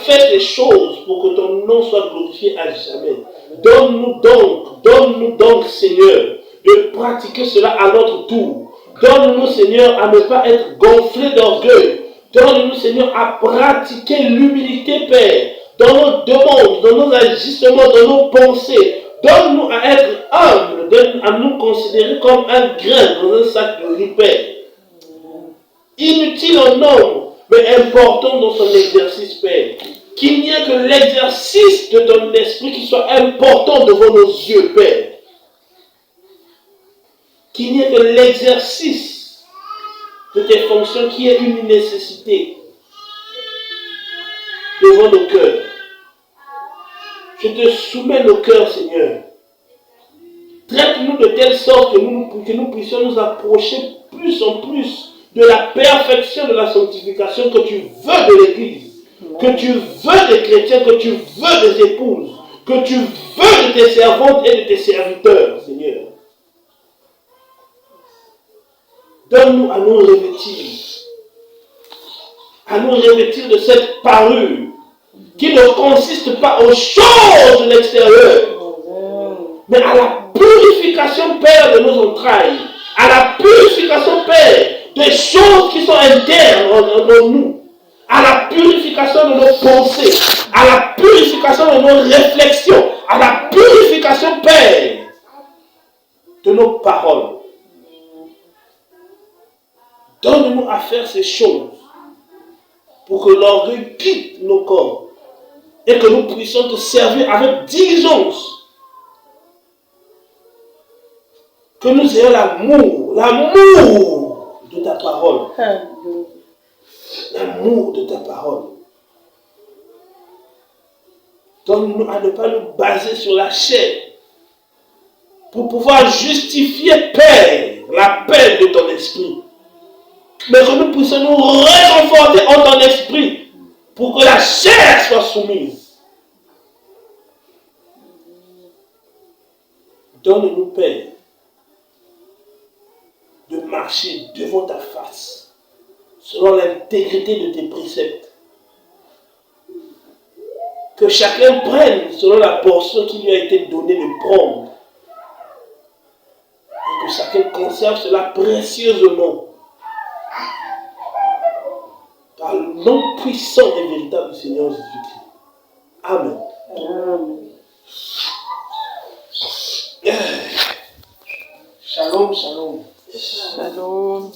fait ces choses pour que ton nom soit glorifié à jamais. Donne-nous donc, Seigneur, de pratiquer cela à notre tour. Donne-nous, Seigneur, à ne pas être gonflés d'orgueil. Donne-nous, Seigneur, à pratiquer l'humilité, Père, dans nos demandes, dans nos agissements, dans nos pensées. Donne-nous à être humbles, à nous considérer comme un grain dans un sac de riz, Père. Inutile en nombre, mais important dans son exercice, Père. Qu'il n'y ait que l'exercice de ton esprit qui soit important devant nos yeux, Père. Qu'il n'y ait que l'exercice de tes fonctions qui est une nécessité devant nos cœurs. Je te soumets nos cœurs, Seigneur. Traite-nous de telle sorte que nous puissions nous approcher plus en plus de la perfection de la sanctification que tu veux de l'Église, que tu veux des chrétiens, que tu veux des épouses, que tu veux de tes servantes et de tes serviteurs, Seigneur. Donne-nous à nous revêtir de cette parure qui ne consiste pas aux choses de l'extérieur, mais à la purification, Père, de nos entrailles, à la purification, Père, des choses qui sont internes en nous, à la purification de nos pensées, à la purification de nos réflexions, à la purification, Père, de nos paroles. Donne-nous à faire ces choses pour que l'orgueil quitte nos corps et que nous puissions te servir avec diligence. Que nous ayons l'amour de ta parole. L'amour de ta parole. Donne-nous à ne pas nous baser sur la chair pour pouvoir justifier, Père, l'appel de ton esprit. Mais que nous puissions nous réconforter en ton esprit pour que la chair soit soumise. Donne-nous, Père, de marcher devant ta face selon l'intégrité de tes préceptes. Que chacun prenne selon la portion qui lui a été donnée de prendre. Et que chacun conserve cela précieusement. Par le nom puissant et véritable du Seigneur Jésus-Christ. Amen. Amen. Shalom, shalom. Shalom.